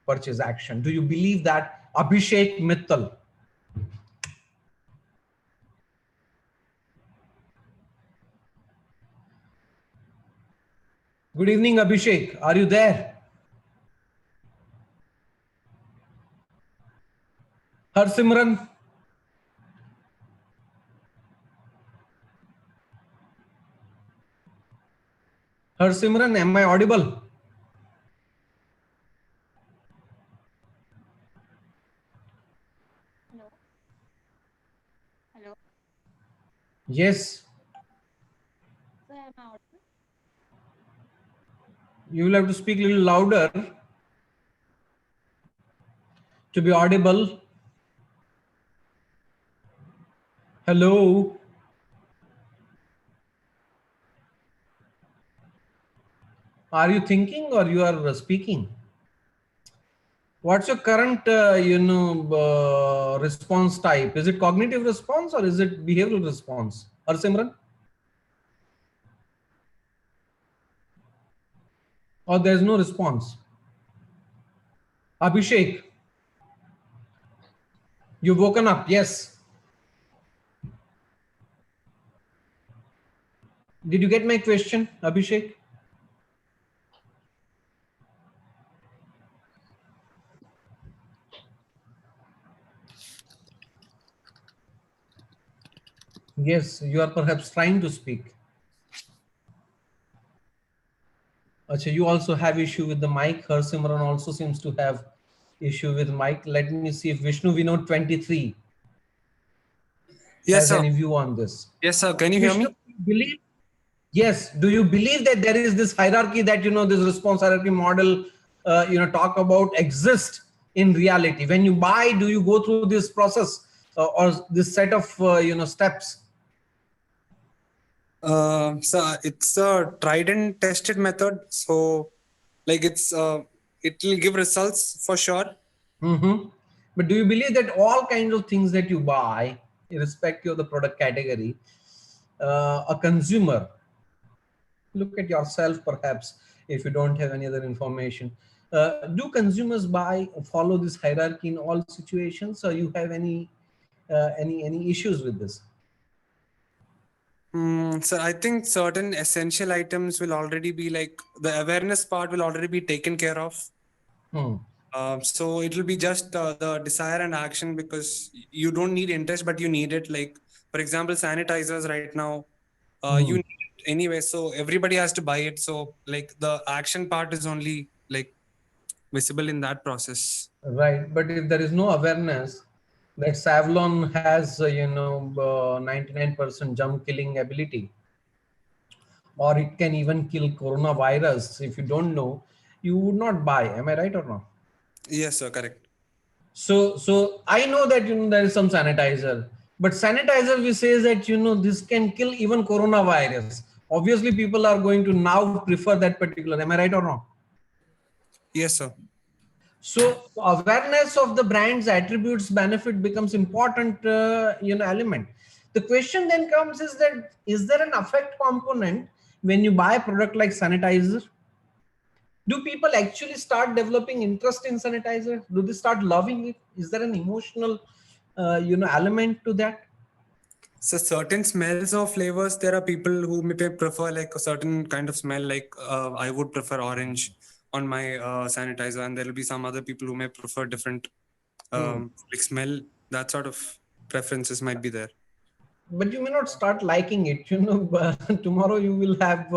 purchase action. Do you believe that, Abhishek Mittal? Good evening, Abhishek. Are you there? Harsimran? Harsimran, am I audible? Hello. Hello. Yes. So am I audible? You will have to speak a little louder to be audible. Hello. Are you thinking or you are speaking? What's your current, response type? Is it cognitive response or is it behavioral response? Harsimran? Or there's no response? Abhishek? You've woken up, yes. Did you get my question, Abhishek? Yes, you are perhaps trying to speak. Achha, you also have issue with the mic. Harsimran also seems to have issue with mic. Let me see if Vishnu Vinod 23 Yes, has sir. any view on this. Yes, sir. Can you hear Vishnu, me? yes. Do you believe that there is this hierarchy that, this response hierarchy model, talk about exist in reality? When you buy, do you go through this process or this set of, steps? So it's a tried and tested method. So, like it will give results for sure. Mm-hmm. But do you believe that all kinds of things that you buy, irrespective of the product category, a consumer, look at yourself perhaps if you don't have any other information, do consumers follow this hierarchy in all situations, or you have any issues with this? So I think certain essential items will already be like the awareness part will already be taken care of. So it will be just the desire and action, because you don't need interest, but you need it. Like, for example, sanitizers right now, you need it anyway. So everybody has to buy it. So like the action part is only like visible in that process. Right, but if there is no awareness that Savlon has 99% germ killing ability, or it can even kill coronavirus, if you don't know, you would not buy. Am I right or not? Yes, sir, correct. So I know that there is some sanitizer, but sanitizer we say that this can kill even coronavirus. Obviously, people are going to now prefer that particular. Am I right or not? Yes, sir. So awareness of the brand's attributes benefit becomes important element. The question then comes is that, is there an affect component when you buy a product like sanitizer? Do people actually start developing interest in sanitizer? Do they start loving it? Is there an emotional element to that? So certain smells or flavors, there are people who may prefer like a certain kind of smell. Like I would prefer orange on my sanitizer, and there will be some other people who may prefer different like smell. That sort of preferences might be there. But you may not start liking it, tomorrow you will have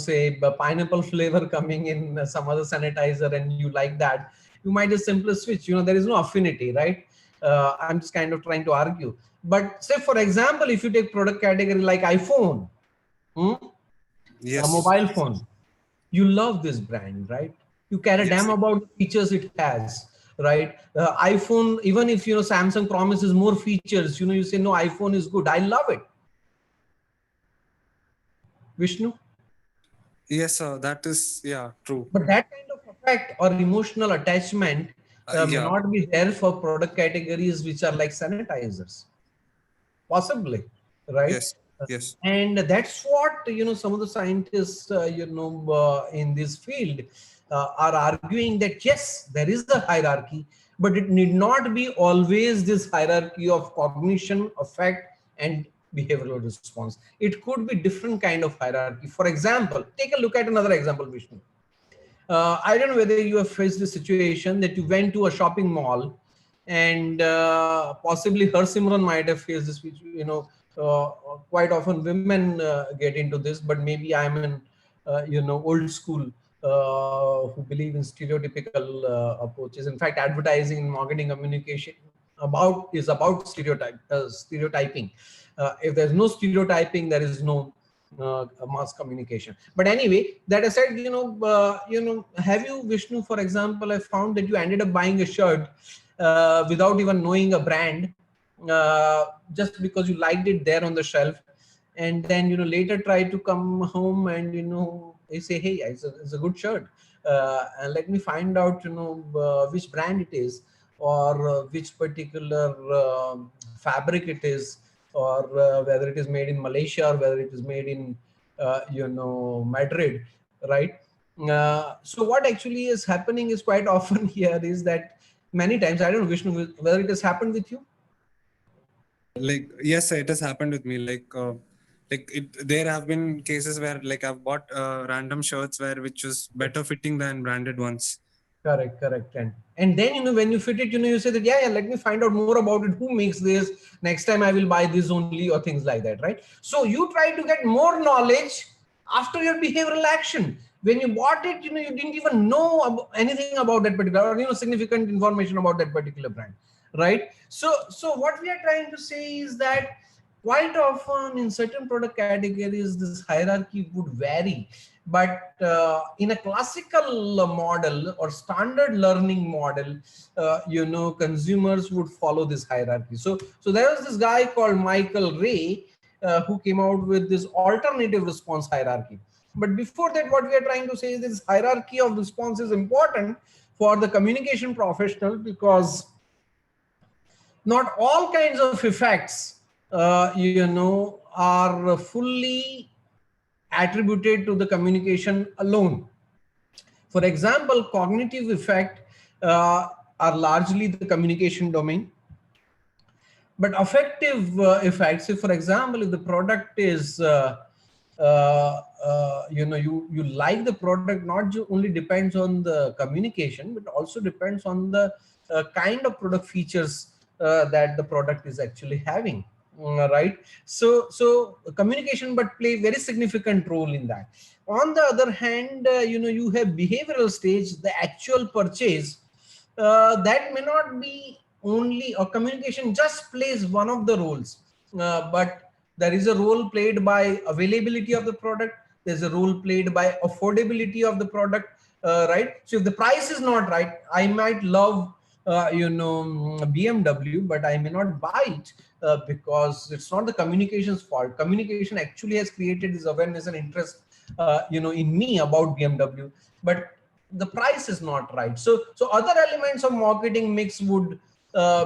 say pineapple flavor coming in some other sanitizer, and you like that, you might just simply switch. There is no affinity, right? I'm just kind of trying to argue. But say for example, if you take product category like iPhone, a Yes. mobile phone, you love this brand, right? You care a Yes. damn about the features it has, right? iPhone, even if Samsung promises more features, you say no, iPhone is good, I love it. Vishnu? Yes, sir. That is, yeah, true. But that kind of effect or emotional attachment may Yeah. not be there for product categories which are like sanitizers, possibly, right? Yes. Yes. And that's what some of the scientists in this field are arguing, that yes, there is a hierarchy, but it need not be always this hierarchy of cognition, affect, and behavioral response. It could be different kind of hierarchy. For example, take a look at another example, Vishnu. I don't know whether you have faced the situation that you went to a shopping mall, and possibly Simran might have faced this, which quite often women get into this, but maybe I'm in old school who believe in stereotypical approaches. In fact, advertising and marketing communication is about stereotyping. If there's no stereotyping, there is no mass communication. But anyway, that aside, have you, Vishnu, for example, I found that you ended up buying a shirt without even knowing a brand, just because you liked it there on the shelf, and then later try to come home and they say, hey, it's a good shirt, and let me find out which brand it is, or which particular fabric it is, or whether it is made in Malaysia or whether it is made in Madrid, right? So what actually is happening is quite often here is that many times, I don't know, Vishnu, whether it has happened with you. Like, yes, sir, it has happened with me. There have been cases where like I've bought random shirts which was better fitting than branded ones. Correct. And then when you fit it, you say that yeah, let me find out more about it. Who makes this? Next time I will buy this only, or things like that, right? So you try to get more knowledge after your behavioral action. When you bought it, you didn't even know anything about that particular, or significant information about that particular brand, right? So what we are trying to say is that quite often in certain product categories, this hierarchy would vary. But in a classical model or standard learning model, consumers would follow this hierarchy. So there was this guy called Michael Ray who came out with this alternative response hierarchy. But before that, what we are trying to say is this hierarchy of response is important for the communication professional, because not all kinds of effects, are fully attributed to the communication alone. For example, cognitive effect are largely the communication domain. But affective effects, if for example, if the product is, you like the product, not only depends on the communication, but also depends on the kind of product features that the product is actually having. Right. So communication but play very significant role in that. On the other hand, you have behavioral stage, the actual purchase, that may not be only, or communication just plays one of the roles, but there is a role played by availability of the product. There's a role played by affordability of the product, right? So if the price is not right, I might love BMW, but I may not buy it because it's not the communication's fault. Communication actually has created this awareness and interest in me about BMW, but the price is not right. So other elements of marketing mix would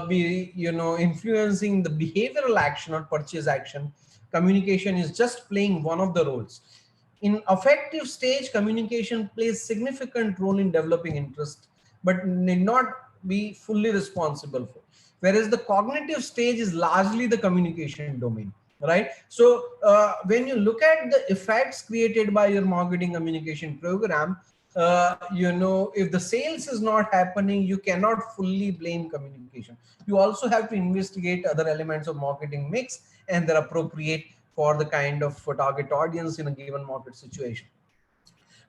be influencing the behavioral action or purchase action. Communication is just playing one of the roles. In affective stage, communication plays significant role in developing interest, but need not be fully responsible for. whereas the cognitive stage is largely the communication domain, right? So when you look at the effects created by your marketing communication program, if the sales is not happening, you cannot fully blame communication. You also have to investigate other elements of marketing mix, and they're appropriate for the kind of target audience in a given market situation.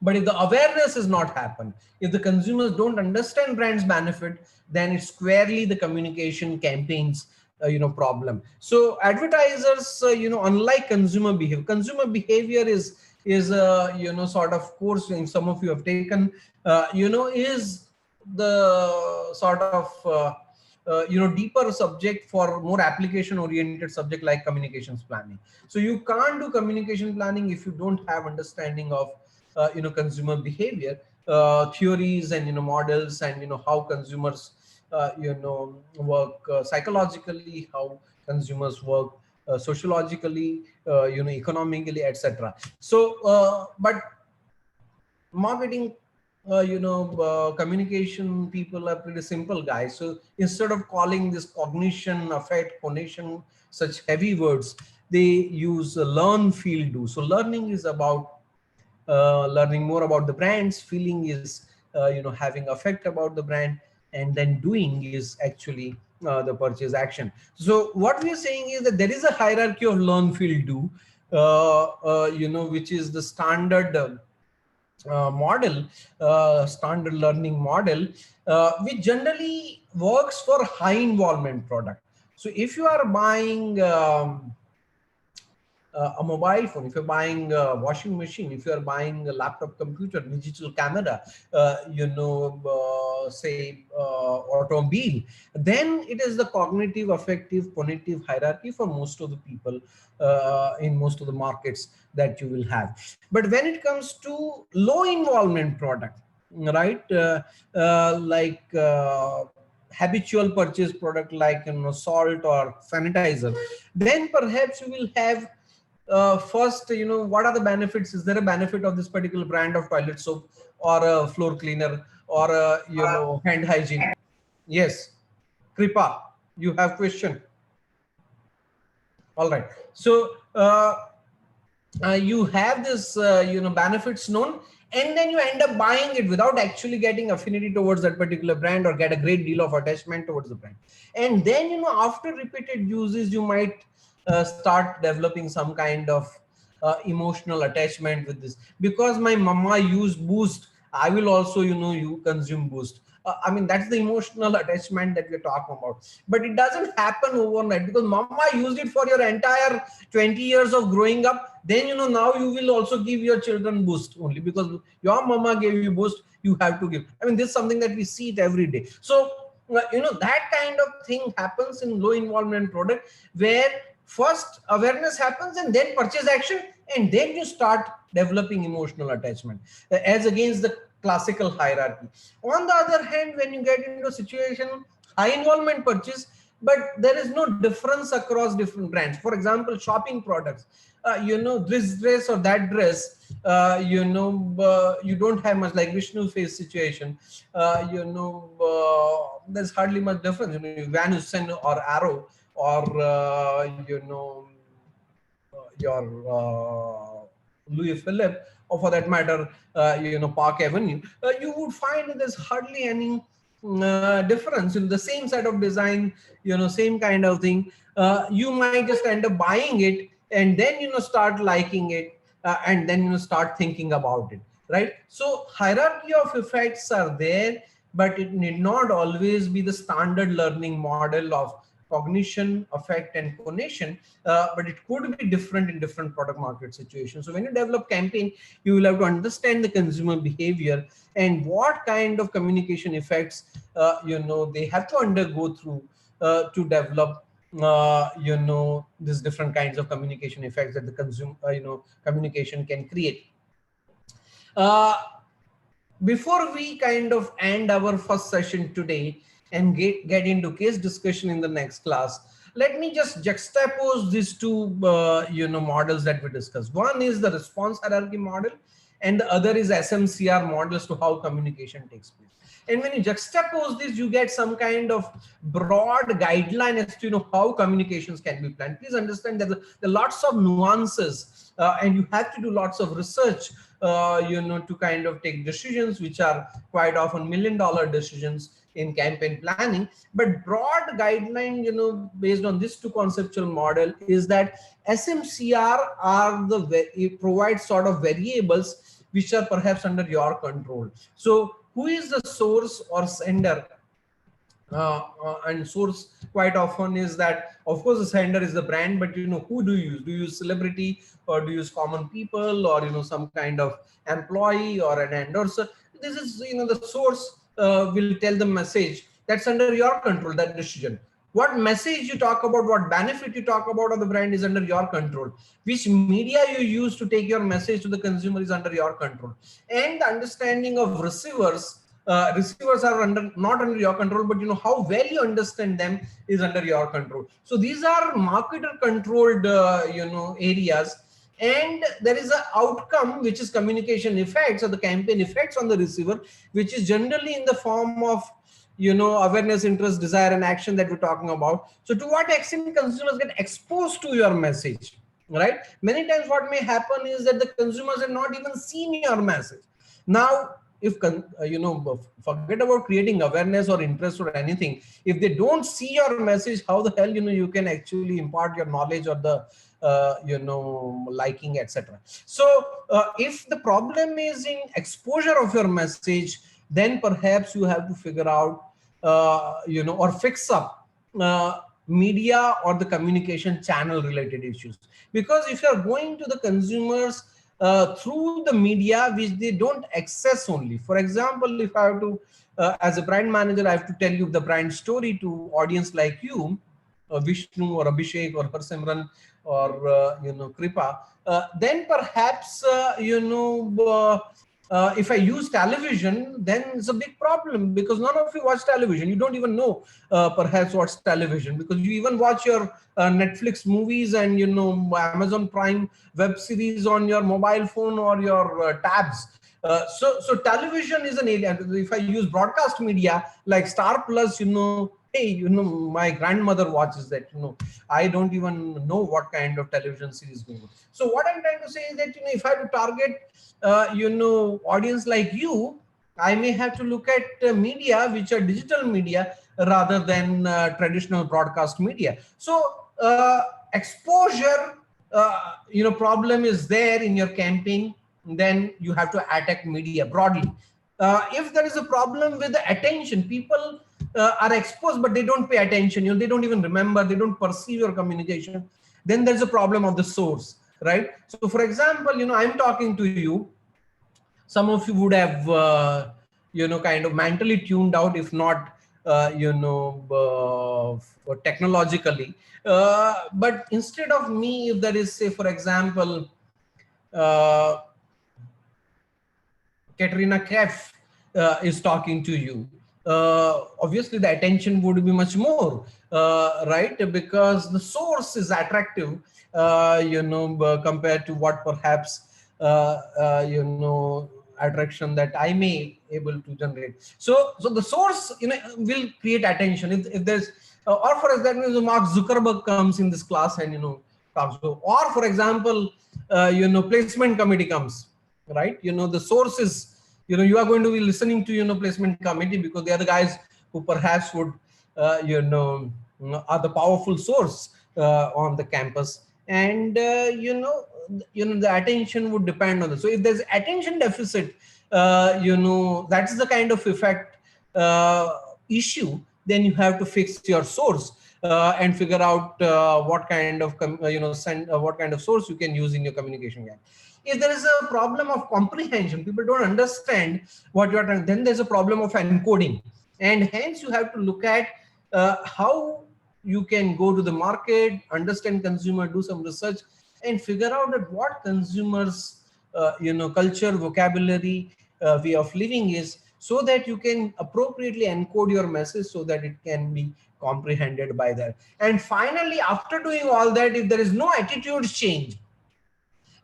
But if the awareness is not happen, if the consumers don't understand brand's benefit, then it's squarely the communication campaigns problem. So advertisers, unlike consumer behavior is sort of course in some of you have taken, is the sort of deeper subject for more application oriented subject like communications planning. So you can't do communication planning if you don't have understanding of consumer behavior theories and models, and how consumers work psychologically, how consumers work sociologically, economically, etc. So but marketing communication people are pretty simple guys. So instead of calling this cognition, affect, conation, such heavy words, they use learn, feel, do. So learning is about learning more about the brands, feeling is having effect about the brand, and then doing is actually the purchase action. So what we are saying is that there is a hierarchy of learn, feel, do, which is the standard model, standard learning model, which generally works for high involvement product. So if you are buying a mobile phone, if you're buying a washing machine, if you're buying a laptop computer, digital camera, say automobile, then it is the cognitive, affective, cognitive hierarchy for most of the people in most of the markets that you will have. But when it comes to low involvement product, right, like habitual purchase product like salt or sanitizer, then perhaps you will have first, what are the benefits? Is there a benefit of this particular brand of toilet soap or a floor cleaner or hand hygiene? Yes, Kripa, you have question. All right. So you have this benefits known, and then you end up buying it without actually getting affinity towards that particular brand or get a great deal of attachment towards the brand. And then after repeated uses, you might start developing some kind of emotional attachment with this. Because my mama used Boost, I will also you consume Boost. I mean, that's the emotional attachment that we're talking about. But it doesn't happen overnight, because mama used it for your entire 20 years of growing up. Then now you will also give your children Boost only because your mama gave you Boost, you have to give. I mean, this is something that we see it every day. So that kind of thing happens in low involvement product, where first awareness happens and then purchase action, and then you start developing emotional attachment, as against the classical hierarchy. On the other hand, when you get into a situation high involvement purchase, but there is no difference across different brands. For example, shopping products, this dress or that dress, you don't have much, like Vishnu face situation, there's hardly much difference. Van Heusen or Arrow, or your Louis Philippe, or for that matter, Park Avenue, you would find there's hardly any difference in the same set of design, same kind of thing. You might just end up buying it, and then start liking it, and then start thinking about it, right? So hierarchy of effects are there, but it need not always be the standard learning model of cognition, affect, and conation, but it could be different in different product market situations. So when you develop campaign, you will have to understand the consumer behavior and what kind of communication effects they have to undergo through to develop these different kinds of communication effects that the consumer communication can create. Before we kind of end our first session today and get into case discussion in the next class, let me just juxtapose these two models that we discussed. One is the response hierarchy model, and the other is SMCR model as to how communication takes place. And when you juxtapose this, you get some kind of broad guideline as to how communications can be planned. Please understand that there are lots of nuances, and you have to do lots of research, to kind of take decisions which are quite often $1 million decisions in campaign planning. But broad guideline, based on this two conceptual model, is that SMCR are it provides sort of variables which are perhaps under your control. So who is the source or sender? And source quite often is that, of course, the sender is the brand, but who do you use? Do you use celebrity, or do you use common people, or some kind of employee or an endorser? This is the source will tell the message. That's under your control, that decision. What message you talk about, what benefit you talk about of the brand is under your control. Which media you use to take your message to the consumer is under your control. And the understanding of receivers are not under your control, but how well you understand them is under your control. So these are marketer controlled areas, and there is an outcome which is communication effects or the campaign effects on the receiver, which is generally in the form of awareness, interest, desire, and action that we're talking about. So to what extent consumers get exposed to your message, right? Many times what may happen is that the consumers have not even seen your message. Now, if forget about creating awareness or interest or anything, if they don't see your message, how the hell you can actually impart your knowledge or the liking, etc. So if the problem is in exposure of your message, then perhaps you have to figure out or fix up media or the communication channel related issues. Because if you're going to the consumers through the media which they don't access only. For example, if I have to, as a brand manager, I have to tell you the brand story to audience like you, Vishnu or Abhishek or Harsimran or Kripa, then perhaps if I use television, then it's a big problem, because none of you watch television. You don't even know perhaps what's television, because you even watch your Netflix movies and Amazon Prime web series on your mobile phone or your tabs. So television is an area. If I use broadcast media like Star Plus, hey, my grandmother watches that. I don't even know what kind of television series going on. So what I'm trying to say is that if I have to target audience like you, I may have to look at media which are digital media rather than traditional broadcast media. So exposure problem is there in your campaign, then you have to attack media broadly. If there is a problem with the attention, people are exposed but they don't pay attention, they don't even remember, they don't perceive your communication, then there's a problem of the source, right? So for example, I'm talking to you, some of you would have kind of mentally tuned out, if not technologically, but instead of me, if there is, say, for example, Katrina Kaif is talking to you, obviously the attention would be much more, right? Because the source is attractive, compared to what perhaps, attraction that I may able to generate. So the source, will create attention. If there's, or for example, Mark Zuckerberg comes in this class and, talks to, or for example, placement committee comes, right? The source is, you are going to be listening to, placement committee, because they are the guys who perhaps would, are the powerful source on the campus. And, the attention would depend on this. So if there's attention deficit, that is the kind of effect issue, then you have to fix your source and figure out what kind of, what kind of source you can use in your communication gap. If there is a problem of comprehension, people don't understand what you are trying, then there's a problem of encoding. And hence you have to look at how you can go to the market, understand consumer, do some research, and figure out that what consumers, culture, vocabulary, way of living is, so that you can appropriately encode your message so that it can be comprehended by that. And finally, after doing all that, if there is no attitude change,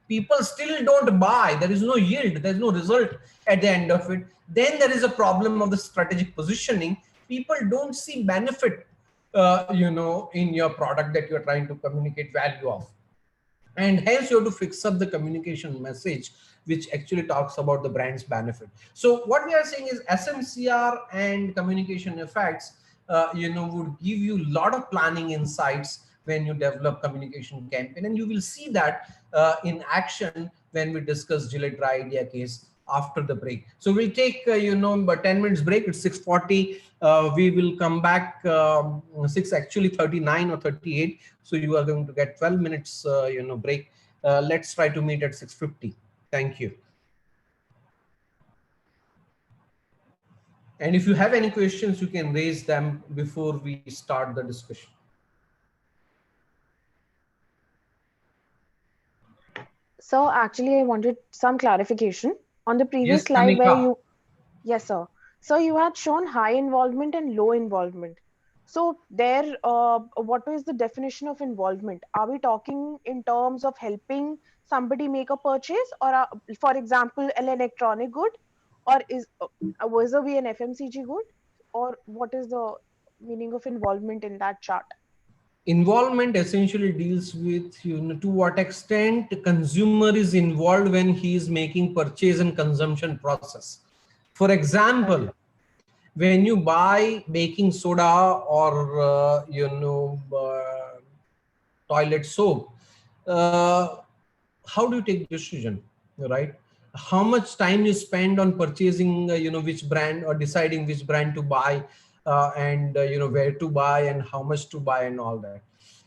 people still don't buy, there is no yield, there's no result at the end of it, then there is a problem of the strategic positioning. People don't see benefit, in your product that you're trying to communicate value of. And hence you have to fix up the communication message, which actually talks about the brand's benefit. So what we are saying is SMCR and communication effects, would give you a lot of planning insights when you develop communication campaign. And you will see that in action when we discuss Gillette Dry Idea case after the break. So we'll take, about 10 minutes break. It's 6:40. We will come back 6:39 or 38. So you are going to get 12 minutes, break. Let's try to meet at 6:50. Thank you. And if you have any questions, you can raise them before we start the discussion. So actually, I wanted some clarification on the previous Yes, slide where Kanika. you, yes, sir. So you had shown high involvement and low involvement. So there, what is the definition of involvement? Are we talking in terms of helping somebody make a purchase, or for example, an electronic good, or is was a be an FMCG good, or what is the meaning of involvement in that chart? Involvement essentially deals with, to what extent the consumer is involved when he is making purchase and consumption process. For example, when you buy baking soda or toilet soap, how do you take decision, right? How much time you spend on purchasing, which brand, or deciding which brand to buy, and where to buy and how much to buy and all that.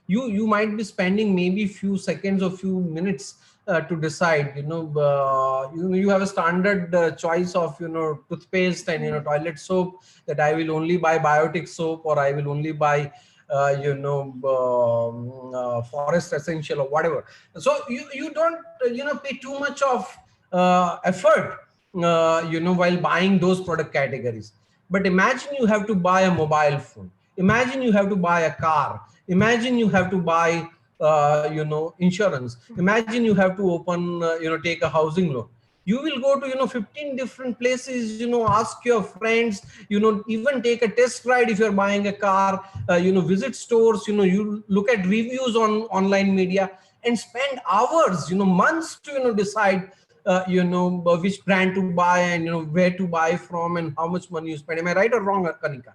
You might be spending maybe few seconds or few minutes to decide. You have a standard choice of toothpaste and toilet soap, that I will only buy biotic soap, or I will only buy forest essential or whatever. So you don't pay too much of effort while buying those product categories. But imagine you have to buy a mobile phone, imagine you have to buy a car, imagine you have to buy insurance, imagine you have to open take a housing loan. You will go to 15 different places, ask your friends, even take a test ride if you're buying a car, visit stores, you look at reviews on online media, and spend hours, months to decide which brand to buy, and where to buy from, and how much money you spend. Am I right or wrong, Kanika?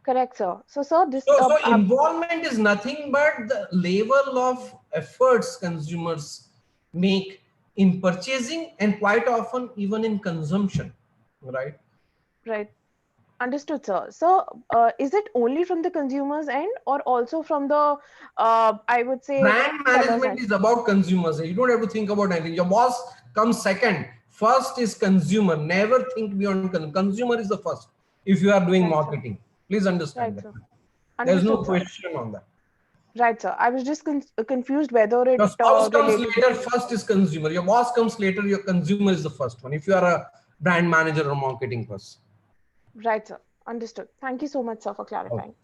Correct, sir. So, sir, this So involvement is nothing but the level of efforts consumers make in purchasing, and quite often even in consumption, right? right. Understood, sir. So, is it only from the consumer's end, or also from the, I would say, Brand seller's management end? is about consumers. You don't have to think about anything. Your boss comes second. First is consumer. Never think beyond consumer. Consumer is the first if you are doing Right, sir. marketing. Please understand Right, that. sir. There's no Understood, sir. question on that. Right, sir. I was just confused whether it Your spouse comes related. later, first is consumer. Your boss comes later, your consumer is the first one. If you are a brand manager or marketing person. Right, sir. Understood. Thank you so much, sir, for clarifying. Okay.